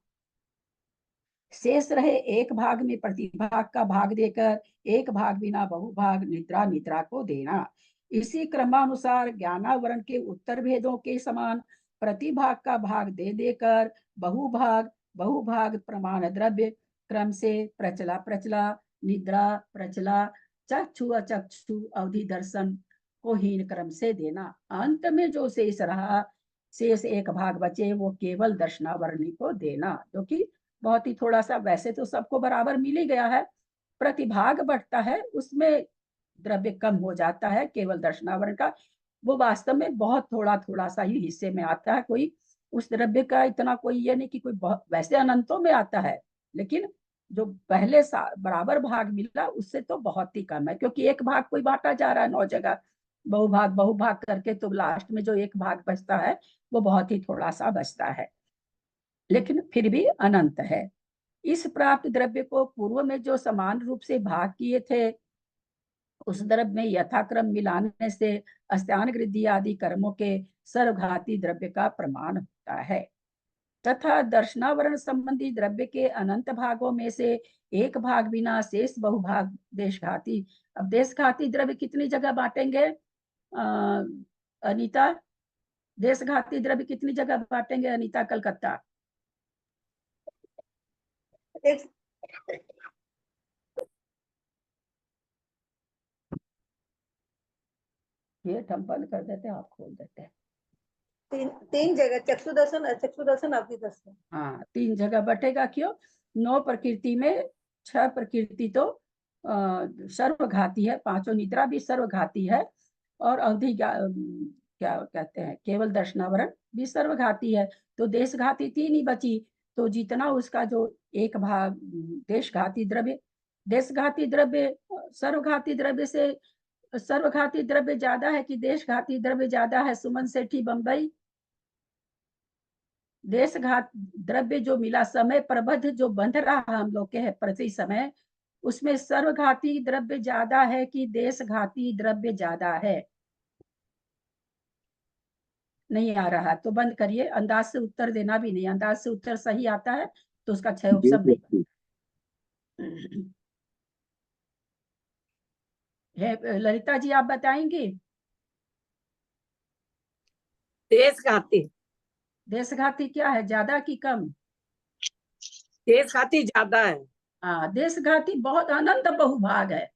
शेष रहे एक भाग में प्रतिभाग का भाग देकर एक भाग बिना बहुभाग निद्रा निद्रा को देना। इसी क्रमानुसार ज्ञानावरण के उत्तर भेदों के समान प्रतिभाग का भाग दे देकर बहुभाग बहुभाग प्रमाण द्रव्य क्रम से प्रचला प्रचला निद्रा प्रचला चक्षु अचक्षु अवधि दर्शन को हीन क्रम से देना। अंत में जो शेष रहा, शेष एक भाग बचे, वो केवल दर्शनावरणी को देना, जो कि बहुत ही थोड़ा सा, वैसे तो सबको बराबर मिल ही गया है, प्रतिभाग बढ़ता है उसमें द्रव्य कम हो जाता है केवल दर्शनावरण का, वो वास्तव में बहुत थोड़ा थोड़ा सा ही हिस्से में आता है, कोई उस द्रव्य का इतना कोई ये नहीं कि कोई बहुत, वैसे अनंतों में आता है, लेकिन जो पहले बराबर भाग मिला उससे तो बहुत ही कम है, क्योंकि एक भाग कोई बांटा जा रहा है 9 जगह, बहुभाग करके, तो लास्ट में जो एक भाग बचता है वो बहुत ही थोड़ा सा बचता है, लेकिन फिर भी अनंत है। इस प्राप्त द्रव्य को पूर्व में जो समान रूप से भाग किए थे उस द्रव्य में यथाक्रम मिलाने से अस्त्यान वृद्धि आदि कर्मों के सर्वघाती द्रव्य का प्रमाण होता है, तथा दर्शनावरण संबंधी द्रव्य के अनंत भागों में से एक भाग बिना शेष बहुभाग देशघाती। अब देशघाती द्रव्य कितनी जगह बांटेंगे अनीता? देशघाती द्रव्य कितनी जगह बांटेंगे अनीता कलकत्ता? एक ये हम बंद कर देते हैं, आप खोल देते हैं। तीन जगह, चक्षु दर्शन, अचक्षु दर्शन, अवधि दर्शन। हाँ, 3 जगह बटेगा। क्यों? 9 प्रकृति में 6 प्रकृति तो सर्वघाती है, 5 निद्रा भी सर्वघाती है, और अवधि क्या कहते हैं केवल दर्शनावरण भी सर्वघाती है, तो देशघाती 3 ही बची। तो जितना उसका जो एक भाग देशघाती द्रव्य, देशघाती द्रव्य सर्वघाती द्रव्य से, सर्वघाती द्रव्य ज्यादा है कि देशघाती द्रव्य ज्यादा है? सुमन सेठी बंबई। देशघात द्रव्य जो मिला, समय प्रबद्ध जो बंध रहा हम लोग के है प्रति समय, उसमें सर्वघाती द्रव्य ज्यादा है कि देशघाती द्रव्य ज्यादा है? नहीं आ रहा तो बंद करिए, अंदाज से उत्तर देना भी नहीं, अंदाज से उत्तर सही आता है तो उसका 6 ऑप्शन नहीं है। ललिता जी आप बताएंगी? देशघाती। देशघाती क्या है, ज्यादा कि कम? देशघाती ज्यादा है। हाँ, देशघाती बहुत अनंत बहुभाग है,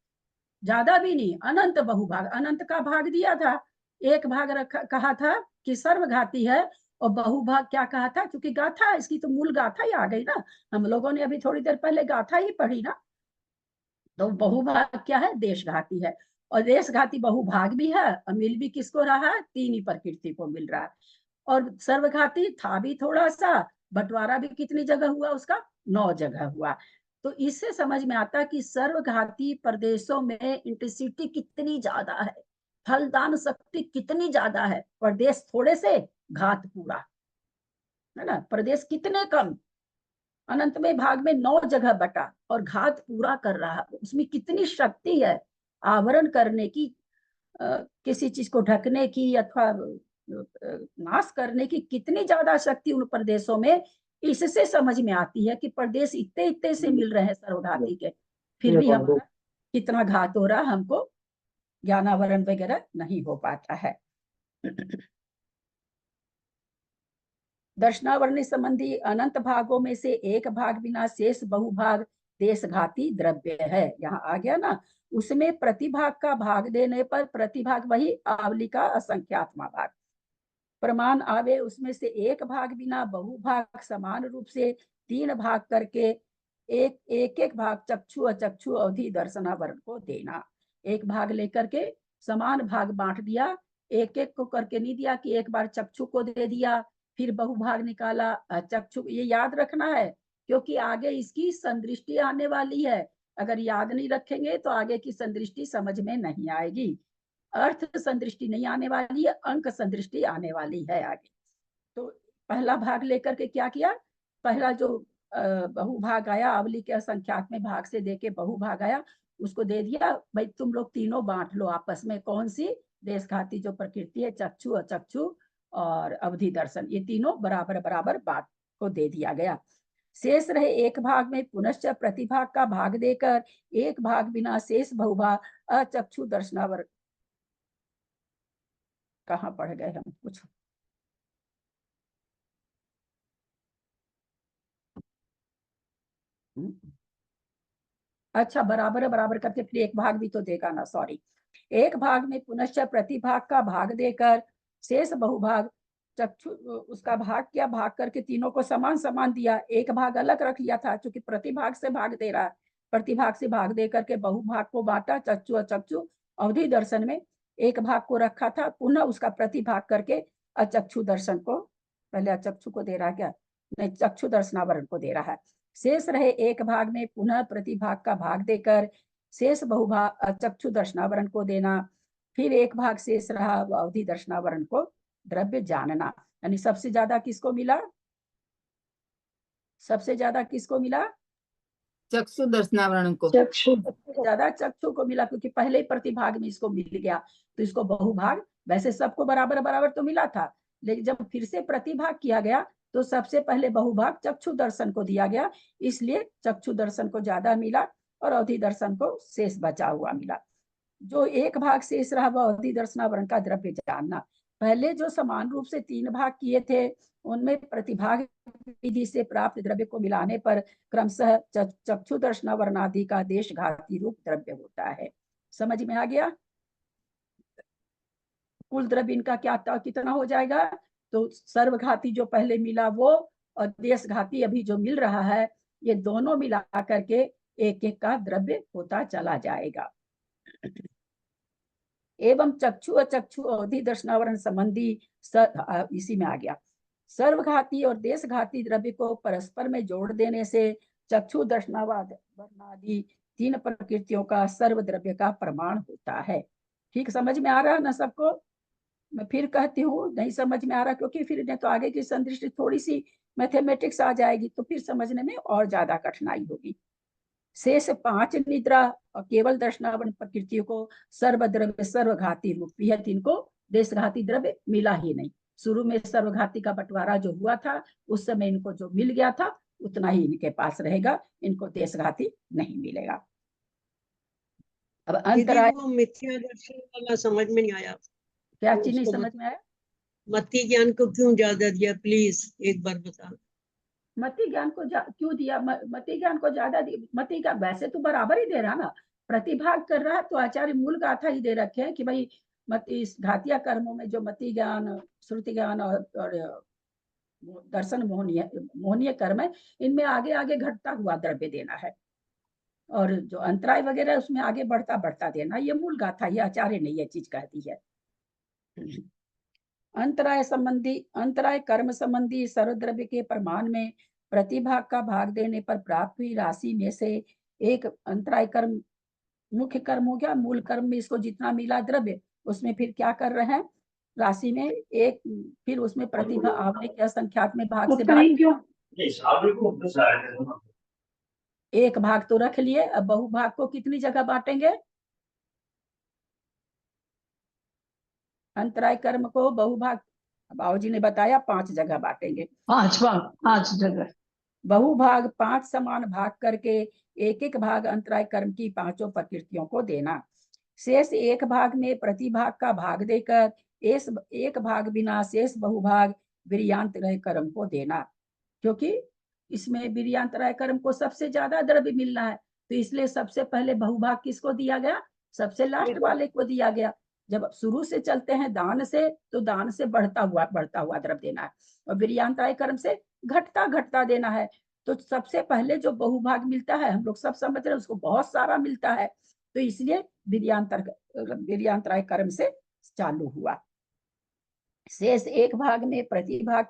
ज्यादा भी नहीं, अनंत बहुभाग, अनंत का भाग दिया था, एक भाग रखा कहा था कि सर्वघाती है, और बहुभाग क्या कहा था? क्योंकि गाथा इसकी तो मूल गाथा ही आ गई ना, हम लोगों ने अभी थोड़ी देर पहले गाथा ही पढ़ी ना, तो बहुभाग क्या है? देशघाती है, और देशघाती बहुभाग भी है, और मिल भी किसको रहा है? 3 ही प्रकृति को मिल रहा है, और सर्वघाती था भी थोड़ा सा, बंटवारा भी कितनी जगह हुआ उसका? 9 जगह हुआ। तो इससे समझ में आता है कि सर्वघाती प्रदेशों में इंटेंसिटी कितनी ज्यादा है, फलदान शक्ति कितनी ज्यादा है, प्रदेश थोड़े से घात पूरा है ना, प्रदेश कितने कम, अनंत में भाग में 9 जगह बटा और घात पूरा कर रहा, उसमें कितनी शक्ति है आवरण करने की, किसी चीज को ढकने की अथवा नाश करने की, कितनी ज्यादा शक्ति उन प्रदेशों में, इससे समझ में आती है कि प्रदेश इतने इतने से मिल रहे हैं सर्वघाती के, फिर भी हमारा कितना घात हो रहा, हमको ज्ञानावरण वगैरह नहीं हो पाता है। दर्शनावरण संबंधी अनंत भागों में से एक भाग बिना शेष बहुभाग देशघाती द्रव्य है, यहाँ आ गया ना, उसमें प्रतिभाग का भाग देने पर प्रतिभाग वही आवली का असंख्यात्मा भाग प्रमाण आवे, उसमें से एक भाग बिना बहुभाग समान रूप से 3 भाग करके एक एक एक भाग चक्षु अचक्षु अवधि दर्शनावरण को देना, एक भाग लेकर के समान भाग बांट दिया, एक एक को करके नहीं दिया कि एक बार चक्षु को दे दिया फिर बहुभाग निकाला चक्षु, ये याद रखना है क्योंकि आगे इसकी संदृष्टि आने वाली है, अगर याद नहीं रखेंगे तो आगे की संदृष्टि समझ में नहीं आएगी, अर्थ संदृष्टि नहीं आने वाली है, अंक संदृष्टि आने वाली है आगे। तो पहला भाग लेकर के क्या किया, पहला जो बहुभाग आया आवली के असंख्यात्मक भाग से देके बहुभाग आया उसको दे दिया, भाई तुम लोग तीनों बांट लो आपस में, कौन सी? देशघाती जो प्रकृति है, चक्षु अचक्षु और अवधि दर्शन, ये तीनों बराबर बराबर बात को दे दिया गया। शेष रहे एक भाग में पुनश्च प्रतिभाग का भाग देकर एक भाग बिना शेष बहुभाग अचक्षु दर्शनावर, कहाँ पढ़ गए हम कुछ? अच्छा, बराबर बराबर करके फिर एक भाग भी तो देगा ना, सॉरी, एक भाग में पुनश्च प्रतिभाग का भाग देकर शेष बहुभाग चक्षु उसका भाग किया, भाग करके तीनों को समान समान दिया, एक भाग अलग रख लिया था क्योंकि प्रतिभाग से भाग दे रहा है, प्रतिभाग से भाग दे करके बहुभाग को बांटा। चक्षु अचक्षु अवधि दर्शन में एक भाग को रखा था, पुनः उसका प्रतिभाग करके अचक्षु दर्शन को, पहले अचक्षु को दे रहा है क्या, नहीं, चक्षु दर्शनावरण को दे रहा है। शेष रहे एक भाग में पुनः प्रतिभाग का भाग देकर शेष बहुभाग अचक्षु दर्शनावरण को देना। फिर एक भाग शेष रहा अवधि दर्शनावरण को द्रव्य जानना। यानी सबसे ज्यादा किसको मिला, सबसे ज्यादा किसको मिला, चक्षु दर्शनावरण को। ज्यादा चक्षु को मिला क्योंकि पहले ही प्रतिभाग में इसको मिल गया, तो इसको बहुभाग, वैसे सबको बराबर बराबर तो मिला था, लेकिन जब फिर से प्रतिभाग किया गया तो सबसे पहले बहुभाग चक्षु दर्शन को दिया गया, इसलिए चक्षु दर्शन को ज्यादा मिला और अवधि दर्शन को शेष बचा हुआ मिला। जो एक भाग शेष रहा वह अवधि दर्शनावरण का द्रव्य जानना। पहले जो समान रूप से 3 भाग किए थे उनमें प्रतिभाग विधि से प्राप्त द्रव्य को मिलाने पर क्रमशः चक्षु दर्शनावरण आदि का देशघाती रूप द्रव्य होता है। समझ में आ गया? कुल द्रव्य इनका क्या कितना हो जाएगा, तो सर्वघाती जो पहले मिला वो और देशघाती अभी जो मिल रहा है, ये दोनों मिला करके एक एक का द्रव्य होता चला जाएगा। एवं चक्षु अचक्षु अवधि दर्शनावरण संबंधी इसी में आ गया। सर्वघाती और देशघाती द्रव्य को परस्पर में जोड़ देने से चक्षु दर्शनावरण आदि 3 प्रकृतियों का सर्व द्रव्य का प्रमाण होता है। ठीक समझ में आ रहा है ना सबको? मैं फिर कहती हूँ, नहीं समझ में आ रहा क्योंकि फिर नहीं तो आगे की संदृष्टि थोड़ी सी मैथमेटिक्स आ जाएगी तो फिर समझने में और ज्यादा कठिनाई होगी। शेष 5 निद्रा और केवल दर्शनावरण प्रकृतियों को सर्वद्रव्य सर्वघाती रूप है, इनको देशघाती द्रव्य मिला ही नहीं। शुरू में सर्वघाती का बंटवारा जो हुआ था उस समय इनको जो मिल गया था उतना ही इनके पास रहेगा, इनको देशघाती नहीं मिलेगा। अब अंतराय, वो मिथ्या दर्शन वाला समझ में नहीं आया। क्या तो चीज नहीं उसको समझ में आया? मति ज्ञान को क्यों ज्यादा दिया, प्लीज एक बार बता। मति ज्ञान को क्यों दिया? मति ज्ञान को ज्यादा मति का वैसे तो बराबर ही दे रहा ना, प्रतिभाग कर रहा है तो आचार्य मूल गाथा ही दे रखे हैं कि भाई मति इस घातिया कर्मों में जो मति ज्ञान श्रुति ज्ञान और दर्शन मोहनीय कर्म है, इनमें आगे आगे घटता हुआ द्रव्य देना है, और जो अंतराय वगैरह उसमें आगे बढ़ता बढ़ता देना। ये मूल गाथा, ये आचार्य ने ये चीज कह दी है। अंतराय कर्म संबंधी सर्वद्रव्य के प्रमाण में प्रतिभाग का भाग देने पर प्राप्त हुई राशि में से एक अंतराय कर्म मुख्य कर्म हो गया। मूल कर्म में इसको जितना मिला द्रव्य उसमें फिर क्या कर रहे हैं, राशि में एक, फिर उसमें प्रतिभा आवृत्ति या संख्यात्मक भाग से भाग, एक भाग तो रख लिए, अब बहुभाग को कितनी जगह बांटेंगे? अंतराय कर्म को बहुभाग बाबूजी ने बताया 5 जगह बांटेंगे। 5 जगह बहुभाग 5 समान भाग करके एक एक भाग अंतराय कर्म की 5 प्रकृतियों को देना। शेष एक भाग में प्रतिभाग का भाग देकर इस एक भाग बिना शेष बहुभाग वीर्यांतराय कर्म को देना, क्योंकि इसमें वीर्यांतराय कर्म को सबसे ज्यादा द्रव्य मिलना है, तो इसलिए सबसे पहले बहुभाग किसको दिया गया? सबसे लास्ट वाले को दिया गया। जब शुरू से चलते हैं दान से, तो दान से बढ़ता हुआ द्रव्य देना है, और वीर्यांतराय कर्म से घटता घटता देना है। तो सबसे पहले जो बहुभाग मिलता है, हम लोग सब समझ रहे हैं, उसको बहुत सारा मिलता है, तो इसलिए वीर्यांतराय कर्म से चालू हुआ। शेष एक भाग में प्रतिभाग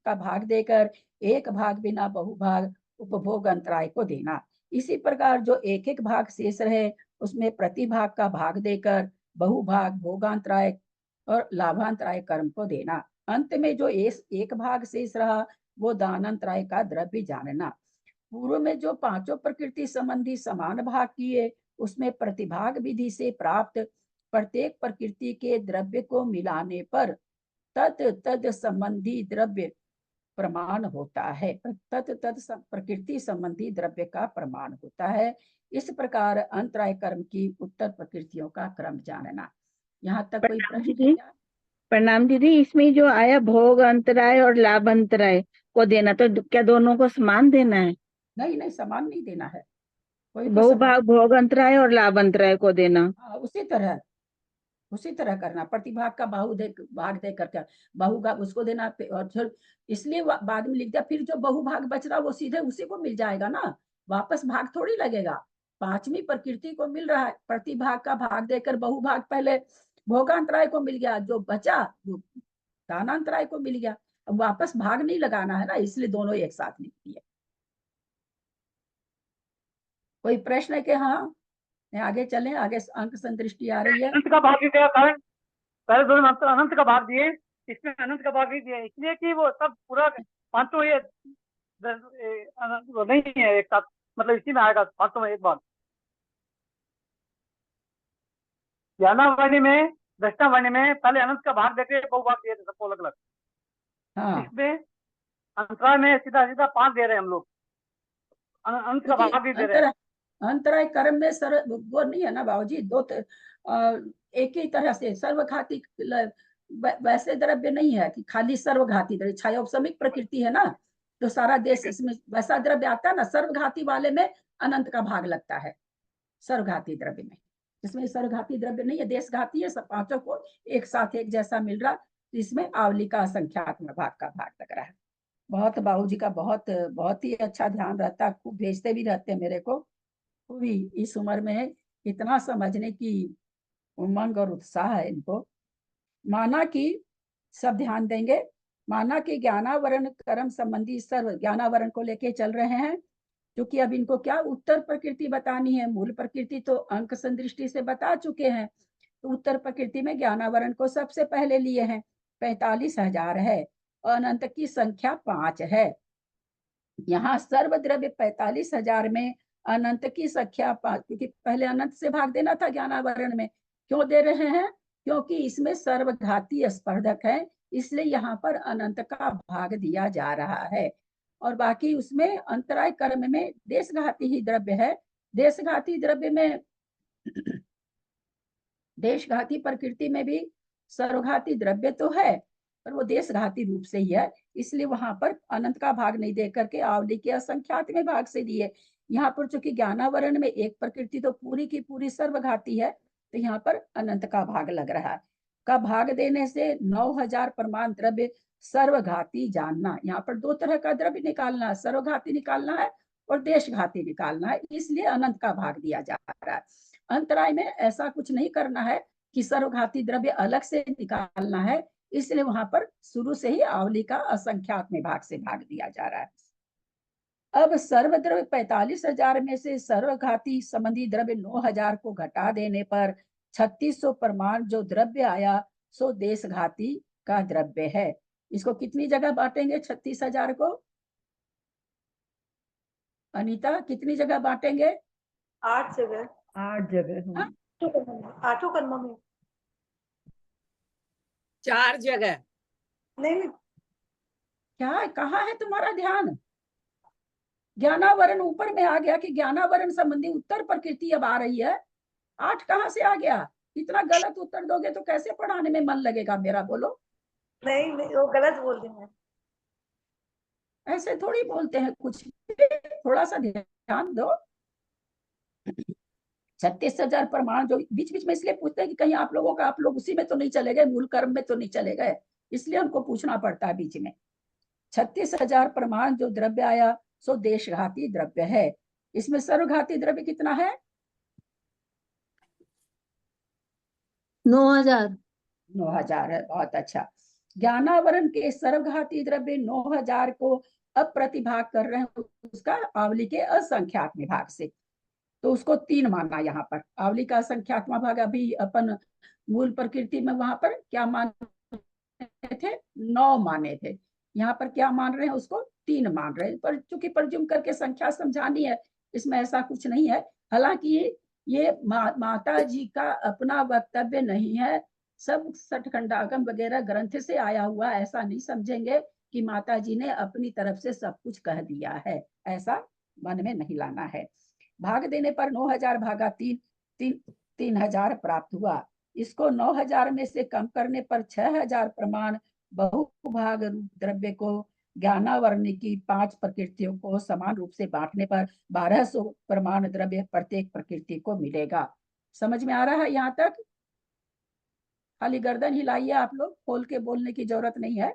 का भाग देकर एक भाग बिना बहुभाग उपभोग अंतराय को देना। इसी प्रकार जो एक एक भाग शेष रहे उसमें प्रतिभाग का भाग देकर बहुभाग भोगांतराय और लाभांतराय कर्म को देना। अंत में जो एक भाग शेष रहा वो दानांतराय का द्रव्य जानना। पूर्व में जो 5 प्रकृति संबंधी समान भाग किए उसमें प्रतिभाग विधि से प्राप्त प्रत्येक प्रकृति के द्रव्य को मिलाने पर तद संबंधी द्रव्य प्रमाण होता है, तद प्रकृति संबंधी द्रव्य का प्रमाण होता है। इस प्रकार अंतराय कर्म की उत्तर प्रकृतियों का क्रम जानना। यहाँ तक कोई प्रश्न? प्रणाम दीदी, इसमें जो आया भोग अंतराय और लाभ अंतराय को देना, तो क्या दोनों को समान देना है? नहीं, समान नहीं देना है। कोई बहुभाग भोग अंतराय और लाभ अंतराय को देना। उसी तरह उसी तरह करना, प्रतिभाग का भाग दे करके बहु उसको देना, और फिर इसलिए बाद में लिख दिया, फिर जो बहुभाग बच रहा वो सीधे उसी को मिल जाएगा ना, वापस भाग थोड़ी लगेगा। पांचवी प्रकृति को मिल रहा है, प्रतिभाग का भाग देकर बहुभाग पहले भोगांतराय को मिल गया, जो बचा वो दानांतराय को मिल गया। अब वापस भाग नहीं लगाना है ना, इसलिए दोनों एक साथ लिख दिए। कोई प्रश्न है कि हाँ आगे चलें, आगे अंक संतुष्टि आ रही है। अनंत का भाग भी दिया, कारण पहले दोनों में अनंत का भाग दिए, इसमें अनंत का भाग भी दिया, इसलिए कि वो सब पूरा पांचों ये वो नहीं है एक साथ, मतलब इसी में आएगा पांचों में एक बार। ज्ञानावरणी में दक्षिणावरणी में पहले अनंत का भाग देके बहुभाग दिए थे सबको अलग अलग। हाँ, इसमें अंतराय में सीधा सीधा 5 दे रहे हैं हम लोग, अनंत का भाग भी दे रहे हैं। अंतराय कर्म में वो नहीं है ना बाबूजी, एक ही तरह से सर्वघाती वैसे द्रव्य नहीं है कि खाली सर्वघाती द्रव्य, छायोपशमिक प्रकृति है ना, तो सारा देश इसमें वैसा द्रव्य आता है ना, सर्वघाती वाले में अनंत का भाग लगता है, सर्वघाती द्रव्य में। इसमें सर्वघाती द्रव्य नहीं है, देशघाती है, सब पांचों को एक साथ एक जैसा मिल रहा, इसमें आवली का संख्यात्मक भाग का भाग लग रहा है। बहुत बाबूजी का बहुत बहुत ही अच्छा ध्यान रहता है, खूब भेजते भी रहते हैं मेरे को, भी इस उम्र में इतना समझने की उमंग और उत्साह है इनको। माना कि सब ध्यान देंगे, माना कि ज्ञानावरण कर्म संबंधी सर्व ज्ञानावरण को लेके चल रहे हैं, क्योंकि अब इनको क्या उत्तर प्रकृति बतानी है, मूल प्रकृति तो अंक संदृष्टि से बता चुके हैं, तो उत्तर प्रकृति में ज्ञानावरण को सबसे पहले लिए हैं, 45,000 है और अनंत की संख्या 5 है। यहाँ सर्वद्रव्य 45,000 में अनंत की संख्या 5, क्योंकि पहले अनंत से भाग देना था ज्ञानावरण में। क्यों दे रहे हैं? क्योंकि इसमें सर्वघाती स्पर्धक है, इसलिए यहाँ पर अनंत का भाग दिया जा रहा है। और बाकी उसमें अंतराय कर्म में देशघाती ही द्रव्य है, देशघाती द्रव्य में देशघाती प्रकृति में भी सर्वघाती द्रव्य तो है, पर वो देशघाती रूप से ही है, इसलिए वहां पर अनंत का भाग नहीं दे करके आवली के असंख्यात में भाग से दिए। यहाँ पर चूंकि ज्ञानावरण में एक प्रकृति तो पूरी की पूरी सर्वघाती है, तो यहाँ पर अनंत का भाग लग रहा है। का भाग देने से 9,000 प्रमाण द्रव्य सर्वघाती जानना, यहाँ पर 2 तरह का द्रव्य निकालना है, सर्वघाती निकालना है और देशघाती निकालना है, इसलिए अनंत का भाग दिया जा रहा है। अंतराय में ऐसा कुछ नहीं करना है कि सर्वघाती द्रव्य अलग से निकालना है, इसलिए वहां पर शुरू से ही आवली का असंख्यात में भाग से भाग दिया जा रहा है। अब सर्वद्रव्य 45,000 में से सर्वघाती संबंधी द्रव्य 9,000 को घटा देने पर 3600 प्रमाण जो द्रव्य आया सो देशघाती का द्रव्य है। इसको कितनी जगह बांटेंगे 36,000 को? अनीता कितनी जगह बांटेंगे? 8 जगह। 8 जगह। हाँ? 8 कर्मों में। 4 जगह। नहीं, क्या कहाँ है तुम्हारा ध्यान? ज्ञानावरण ऊपर में आ गया कि ज्ञानावरण संबंधी उत्तर प्रकृति अब आ रही है, 8 कहाँ से आ गया? इतना गलत उत्तर दोगे तो कैसे पढ़ाने में मन लगेगा मेरा, बोलो। नहीं, वो गलत बोल रही हैं। ऐसे थोड़ी बोलते हैं कुछ, थोड़ा सा ध्यान दो। 36,000 प्रमाण जो बीच बीच में इसलिए पूछते हैं कि कहीं आप लोगों का, आप लोग उसी में तो नहीं चले गए, मूल कर्म में तो नहीं चले गए, इसलिए हमको पूछना पड़ता है बीच में। 36,000 प्रमाण जो द्रव्य आया सो देशघाती द्रव्य है। इसमें सर्वघाती द्रव्य कितना है? 9,000। 9,000 है, बहुत अच्छा। ज्ञानावरण के सर्वघाती द्रव्य 9,000 को अब प्रतिभाग कर रहे हैं उसका आवली के असंख्यात्मक भाग से, तो उसको 3 माना यहाँ पर। आवली का असंख्यात्मक भाग अभी अपन मूल प्रकृति में वहां पर क्या मान थे? 9 माने थे, यहाँ पर क्या मान रहे हैं? उसको 3 मान रहे हैं, पर चूंकि प्रजुम करके संख्या समझानी है, इसमें ऐसा कुछ नहीं है। हालांकि ये माता जी का अपना वक्तव्य नहीं है, सब सठखंडागम वगैरह ग्रंथ से आया हुआ, ऐसा नहीं समझेंगे कि माता जी ने अपनी तरफ से सब कुछ कह दिया है, ऐसा मन में नहीं लाना है। भाग देने पर 9,000 भागा 3,000 प्राप्त हुआ। इसको 9,000 में से कम करने पर 6,000 प्रमाण बहुभाग रूप द्रव्य को ज्ञानावरण की 5 प्रकृतियों को समान रूप से बांटने पर 1,200 प्रमाण द्रव्य प्रत्येक प्रकृति को मिलेगा। समझ में आ रहा है यहाँ तक? खाली गर्दन हिलाइए आप लोग, खोल के बोलने की जरूरत नहीं है।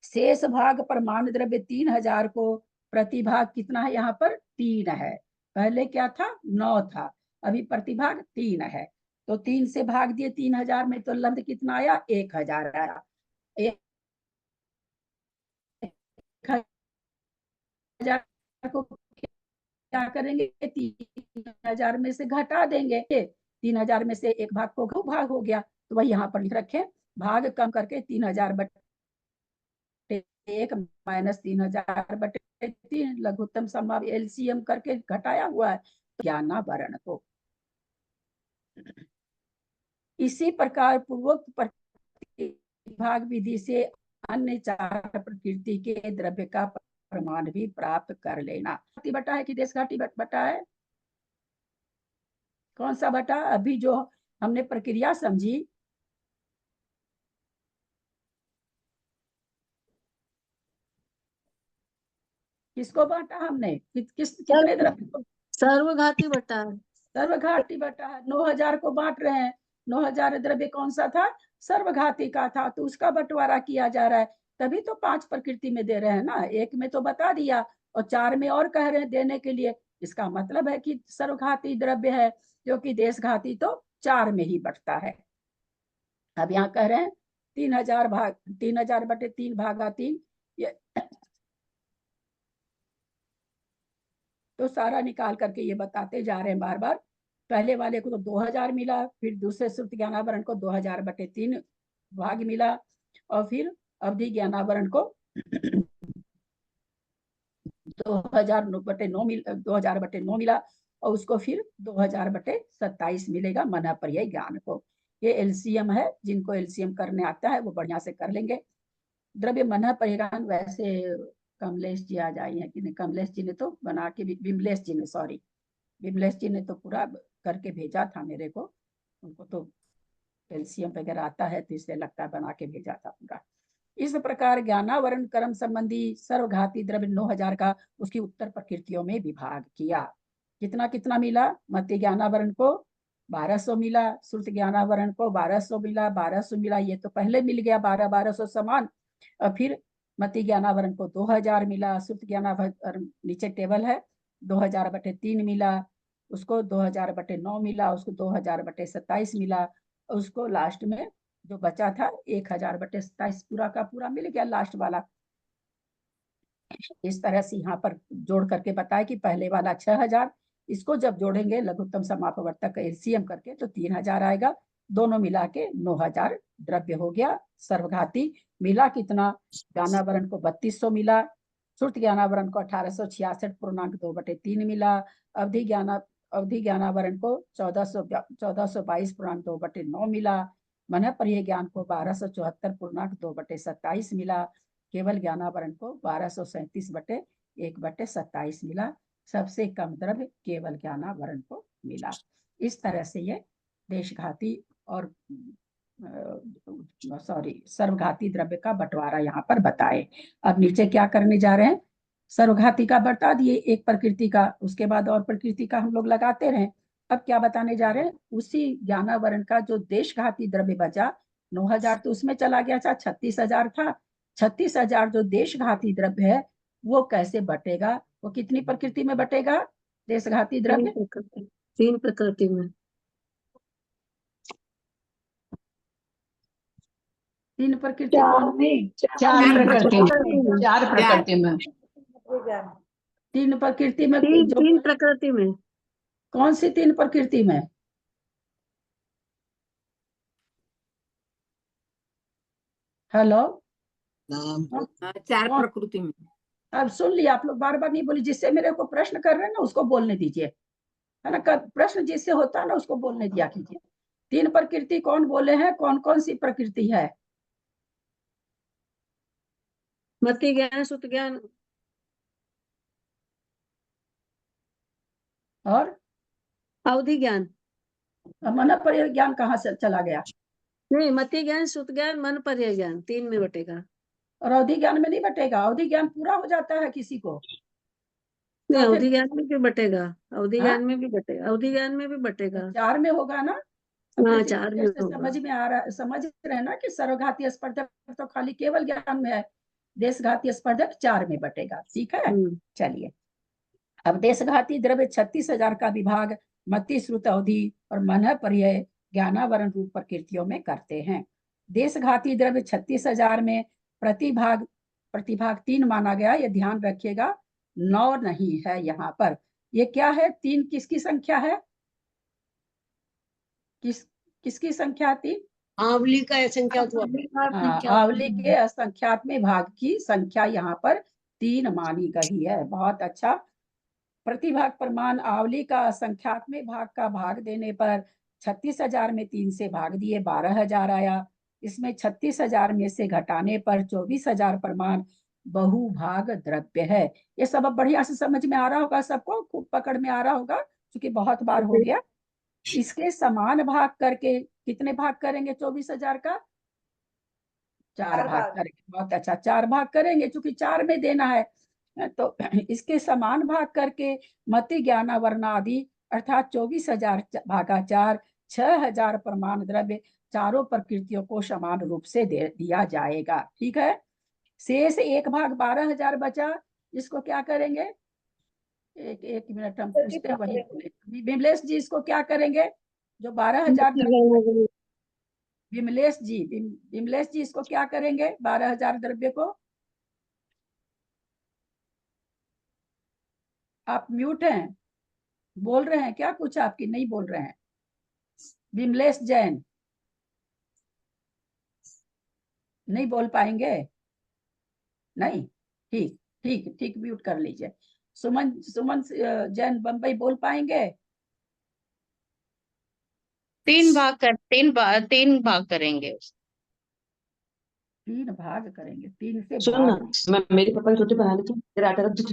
शेष भाग प्रमाण द्रव्य 3000 को प्रतिभाग कितना है यहाँ पर 3 है। पहले क्या था 9 था, अभी प्रतिभाग 3 है। तो 3 से भाग दिए 3000 में, तो लब्ध कितना आया 1000 आया। 1000 को क्या करेंगे 3000 में से घटा देंगे, 3000 में से एक भाग को भाग हो गया, तो वही यहाँ पर लिख रखे भाग कम करके 3000 बटे 1 माइनस 3000 बटे 3 लघुत्तम संभाव एलसीएम करके घटाया हुआ है ज्ञानावरण को। इसी प्रकार पूर्वोक्त प्रतिभाग विधि से अन्य 4 प्रकृति के द्रव्य का प्रमाण भी प्राप्त कर लेना। बटा है कि देशघाटी बटा है, कौन सा बटा? अभी जो हमने प्रक्रिया समझी, किसको बांटा हमने, कितने द्रव्य को? सर्वघाती बटा है। सर्वघाती बटा है। 9000 को बांट रहे हैं, 9000 द्रव्य कौन सा था? सर्वघाती का था, तो उसका बंटवारा किया जा रहा है। तभी तो 5 प्रकृति में दे रहे हैं ना, एक में तो बता दिया और 4 में और कह रहे हैं देने के लिए। इसका मतलब है कि सर्वघाती द्रव्य है, क्योंकि देशघाती तो 4 में ही बटता है। अब यहाँ कह रहे हैं 3000 भाग 3000 बटे 3 भागा 3, ये तो सारा निकाल करके ये बताते जा रहे हैं बार बार। पहले वाले को तो 2000 मिला, फिर दूसरे श्रुत ज्ञानावरण को 2000 बटे 3 भाग मिला, और फिर अवधि ज्ञानावरण को 2000 बटे 9 मिला, और उसको फिर 2000 बटे 27 मिलेगा मन पर्याय ज्ञान को। ये एलसीएम है, जिनको एलसीएम करने आता है वो बढ़िया से कर लेंगे। द्रव्य मन पर्याय ज्ञान वैसे कमलेश जी आ जाए हैं कि नहीं? कमलेश जी ने तो बना के, विमलेश जी ने, सॉरी विमलेश जी ने तो पूरा करके भेजा था मेरे को, उनको तो एलसीएम वगैरह आता है, तो इसलिए लगता है बना के भेजा था पूरा। इस प्रकार ज्ञानावरण कर्म संबंधी सर्वघाती द्रव्य 9000 का उसकी उत्तर प्रकृतियों में विभाग किया। कितना कितना मिला? मध्य ज्ञानावरण को 1200 मिला, श्रुत ज्ञानावरण को 1200 मिला, 1200 मिला, ये तो पहले मिल गया 1200 समान। और फिर मति ज्ञानावरण को 2000 मिला, श्रुत ज्ञानावरण नीचे टेबल है 2000 बटे 3 मिला, उसको 2000 बटे 9 मिला, उसको 2000 बटे 27 मिला, उसको लास्ट में जो बचा था 1000 बटे 27 पूरा का पूरा मिल गया लास्ट वाला। इस तरह से यहाँ पर जोड़ करके बताया कि पहले वाला 6000, इसको जब जोड़ेंगे लघुत्तम समापवर्तक एलसीएम करके तो 3000 आएगा, दोनों मिला के 9000 द्रव्य हो गया। सर्वघाती मिला कितना? ज्ञानावरण को 3200 मिला, श्रुत ज्ञानावरण को 1866.2 बटे 3 मिला, अवधि ज्ञानावरण को 1422.2 बटे 9 मिला, मन पर्याय ज्ञान को 1274.2 बटे 27 मिला, केवल ज्ञानावरण को 1237 बटे 1 बटे 27 मिला। सबसे कम द्रव्य केवल ज्ञानावरण को मिला। इस तरह से ये देशघाती और सर्वघाती द्रव्य का बंटवारा यहाँ पर बताए। अब नीचे क्या करने जा रहे हैं? सर्वघाती का बता दिए एक प्रकृति का, उसके बाद और प्रकृति का हम लोग लगाते रहे। अब क्या बताने जा रहे हैं? उसी ज्ञानावरण का जो देशघाती द्रव्य बचा 9000 तो उसमें चला गया था, 36000 था, 36000 जो देशघाती द्रव्य है वो कैसे बटेगा? वो कितनी प्रकृति में बटेगा देशघाती द्रव्य? 3 प्रकृति में। 3 प्रकृति कौन? 4 प्रकृति में, 4 प्रकृति में, 3 प्रकृति में। 3 प्रकृति में। कौन सी 3 प्रकृति में? हेलो, 4 प्रकृति में। अब सुन लिया आप लोग, बार बार नहीं बोली। जिससे मेरे को प्रश्न कर रहे हैं ना उसको बोलने दीजिए, है ना? प्रश्न जिससे होता है ना उसको बोलने दिया कीजिए। 3 प्रकृति कौन बोले हैं? कौन कौन सी प्रकृति है? मति ज्ञान, श्रुत ज्ञान और अवधि ज्ञान। मन पर्याय ज्ञान कहाँ से चला गया? नहीं, मति ज्ञान, श्रुत ज्ञान, मन पर्याय ज्ञान 3 में बटेगा। और अवधि ज्ञान में नहीं बटेगा? अवधि ज्ञान पूरा हो जाता है किसी को? नहीं, अवधि ज्ञान में भी बटेगा, अवधि हाँ? ज्ञान में भी बटेगा, अवधि ज्ञान में भी बटेगा। 4 में होगा ना? हाँ जैसे 4 में जैसे होगा। समझ में आ रहा, समझ रहे हैं ना कि सर्वघाती स्पर्धक तो खाली केवल ज्ञान में है, देशघाती स्पर्धक 4 में बटेगा। ठीक है, चलिए अब देशघाती द्रव्य 36,000 का विभाग मति, श्रुत, अवधि और मन, पर्याय, ज्ञानावरण रूप प्रकृतियों में करते हैं। देशघाती द्रव्य 36,000 में प्रतिभाग 3 माना गया, ये ध्यान रखिएगा, 9 नहीं है यहाँ पर। ये क्या है, 3 किसकी संख्या है, किसकी संख्या थी? आवली का असंख्यात हुआ। हाँ, आवली के असंख्यात्मक भाग की संख्या यहाँ पर 3 मानी गई है। बहुत अच्छा। प्रतिभाग प्रमाण आवली का असंख्यात्मक भाग का भाग देने पर 36,000 में 3 से भाग दिए 12,000 आया। इसमें 36,000 में से घटाने पर 24,000 प्रमाण बहुभाग द्रव्य है। ये सब अब बढ़िया से समझ में आ रहा होगा सबको, खूब पकड़ में आ रहा होगा क्योंकि बहुत बार हो गया। इसके समान भाग करके कितने भाग करेंगे 24,000 का? 4 भाग करेंगे। बहुत अच्छा, 4 भाग करेंगे क्योंकि 4 में देना है। तो इसके समान भाग करके मति, ज्ञान, वर्ण आदि अर्थात 24,000 भागा 4, 6,000 प्रमाण द्रव्य चारों प्रकृतियों को समान रूप से दे दिया जाएगा। ठीक है, शेष 1 भाग 12,000 बचा, इसको क्या करेंगे? एक मिनट, हम पूछते हैं वही बोले। विमलेश जी इसको क्या करेंगे, जो 12,000 विमलेश जी इसको क्या करेंगे 12,000 द्रव्य को? आप म्यूट हैं, बोल रहे हैं क्या कुछ? आपकी नहीं बोल रहे हैं। विमलेश जैन नहीं बोल पाएंगे? नहीं, ठीक ठीक ठीक, म्यूट कर लीजिए। सुमन सुमन जैन बम्बई बोल पाएंगे? 3 भाग करेंगे। 3 भाग करेंगे, 3 से सुन ना, भाग। मैं मेरे पापा ने रोटी बना ली थी, तेरा आटा रख दो,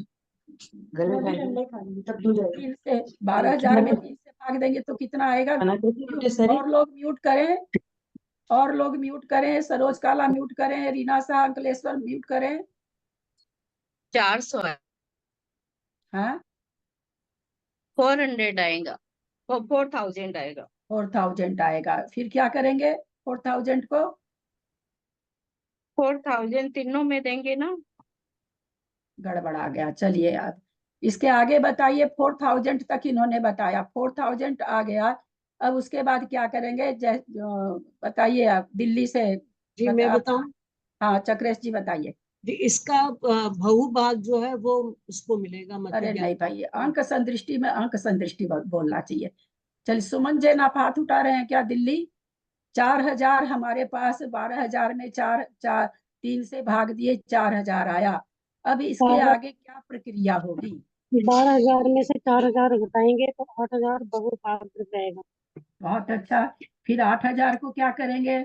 घर में खाएंगे तब दूध जाएगा। 3 से 12,000 में 3 से भाग देंगे तो कितना आएगा? खाना कैसी रोटी सारी? और लोग म्यूट करें, और लोग म्यूट करें। सरोज काला म्यूट करें, रीना शाह, अंकलेश्वर म्यूट करें। 400 है, हाँ 400 आएगा, 4,000 आएगा। 4,000 आएगा। फिर क्या करेंगे 4,000 को? 4,000 तीनों में देंगे ना। गड़बड़ आ गया। चलिए अब इसके आगे बताइए। 4,000 तक इन्होंने बताया, 4,000 आ गया। अब उसके बाद क्या करेंगे? बताइए आप, दिल्ली से जी मैं बताऊं? हाँ चक्रेश जी बताइए। जी इसका बहुभाग जो है वो उसको मिलेगा अरे मति नहीं भाई, अंक संदृष्टि में अंक संदृष्टि बोलना चाहिए। चलिए सुमन जैन आप हाथ उठा रहे हैं क्या? दिल्ली 4,000 हमारे पास, 12,000 में 3 से भाग दिए 4,000 आया। अब इसके आगे क्या प्रक्रिया होगी? 12,000 में से 4,000 घटाएंगे तो 8,000 बहुभाग जाएगा। बहुत अच्छा। फिर 8,000 को क्या करेंगे?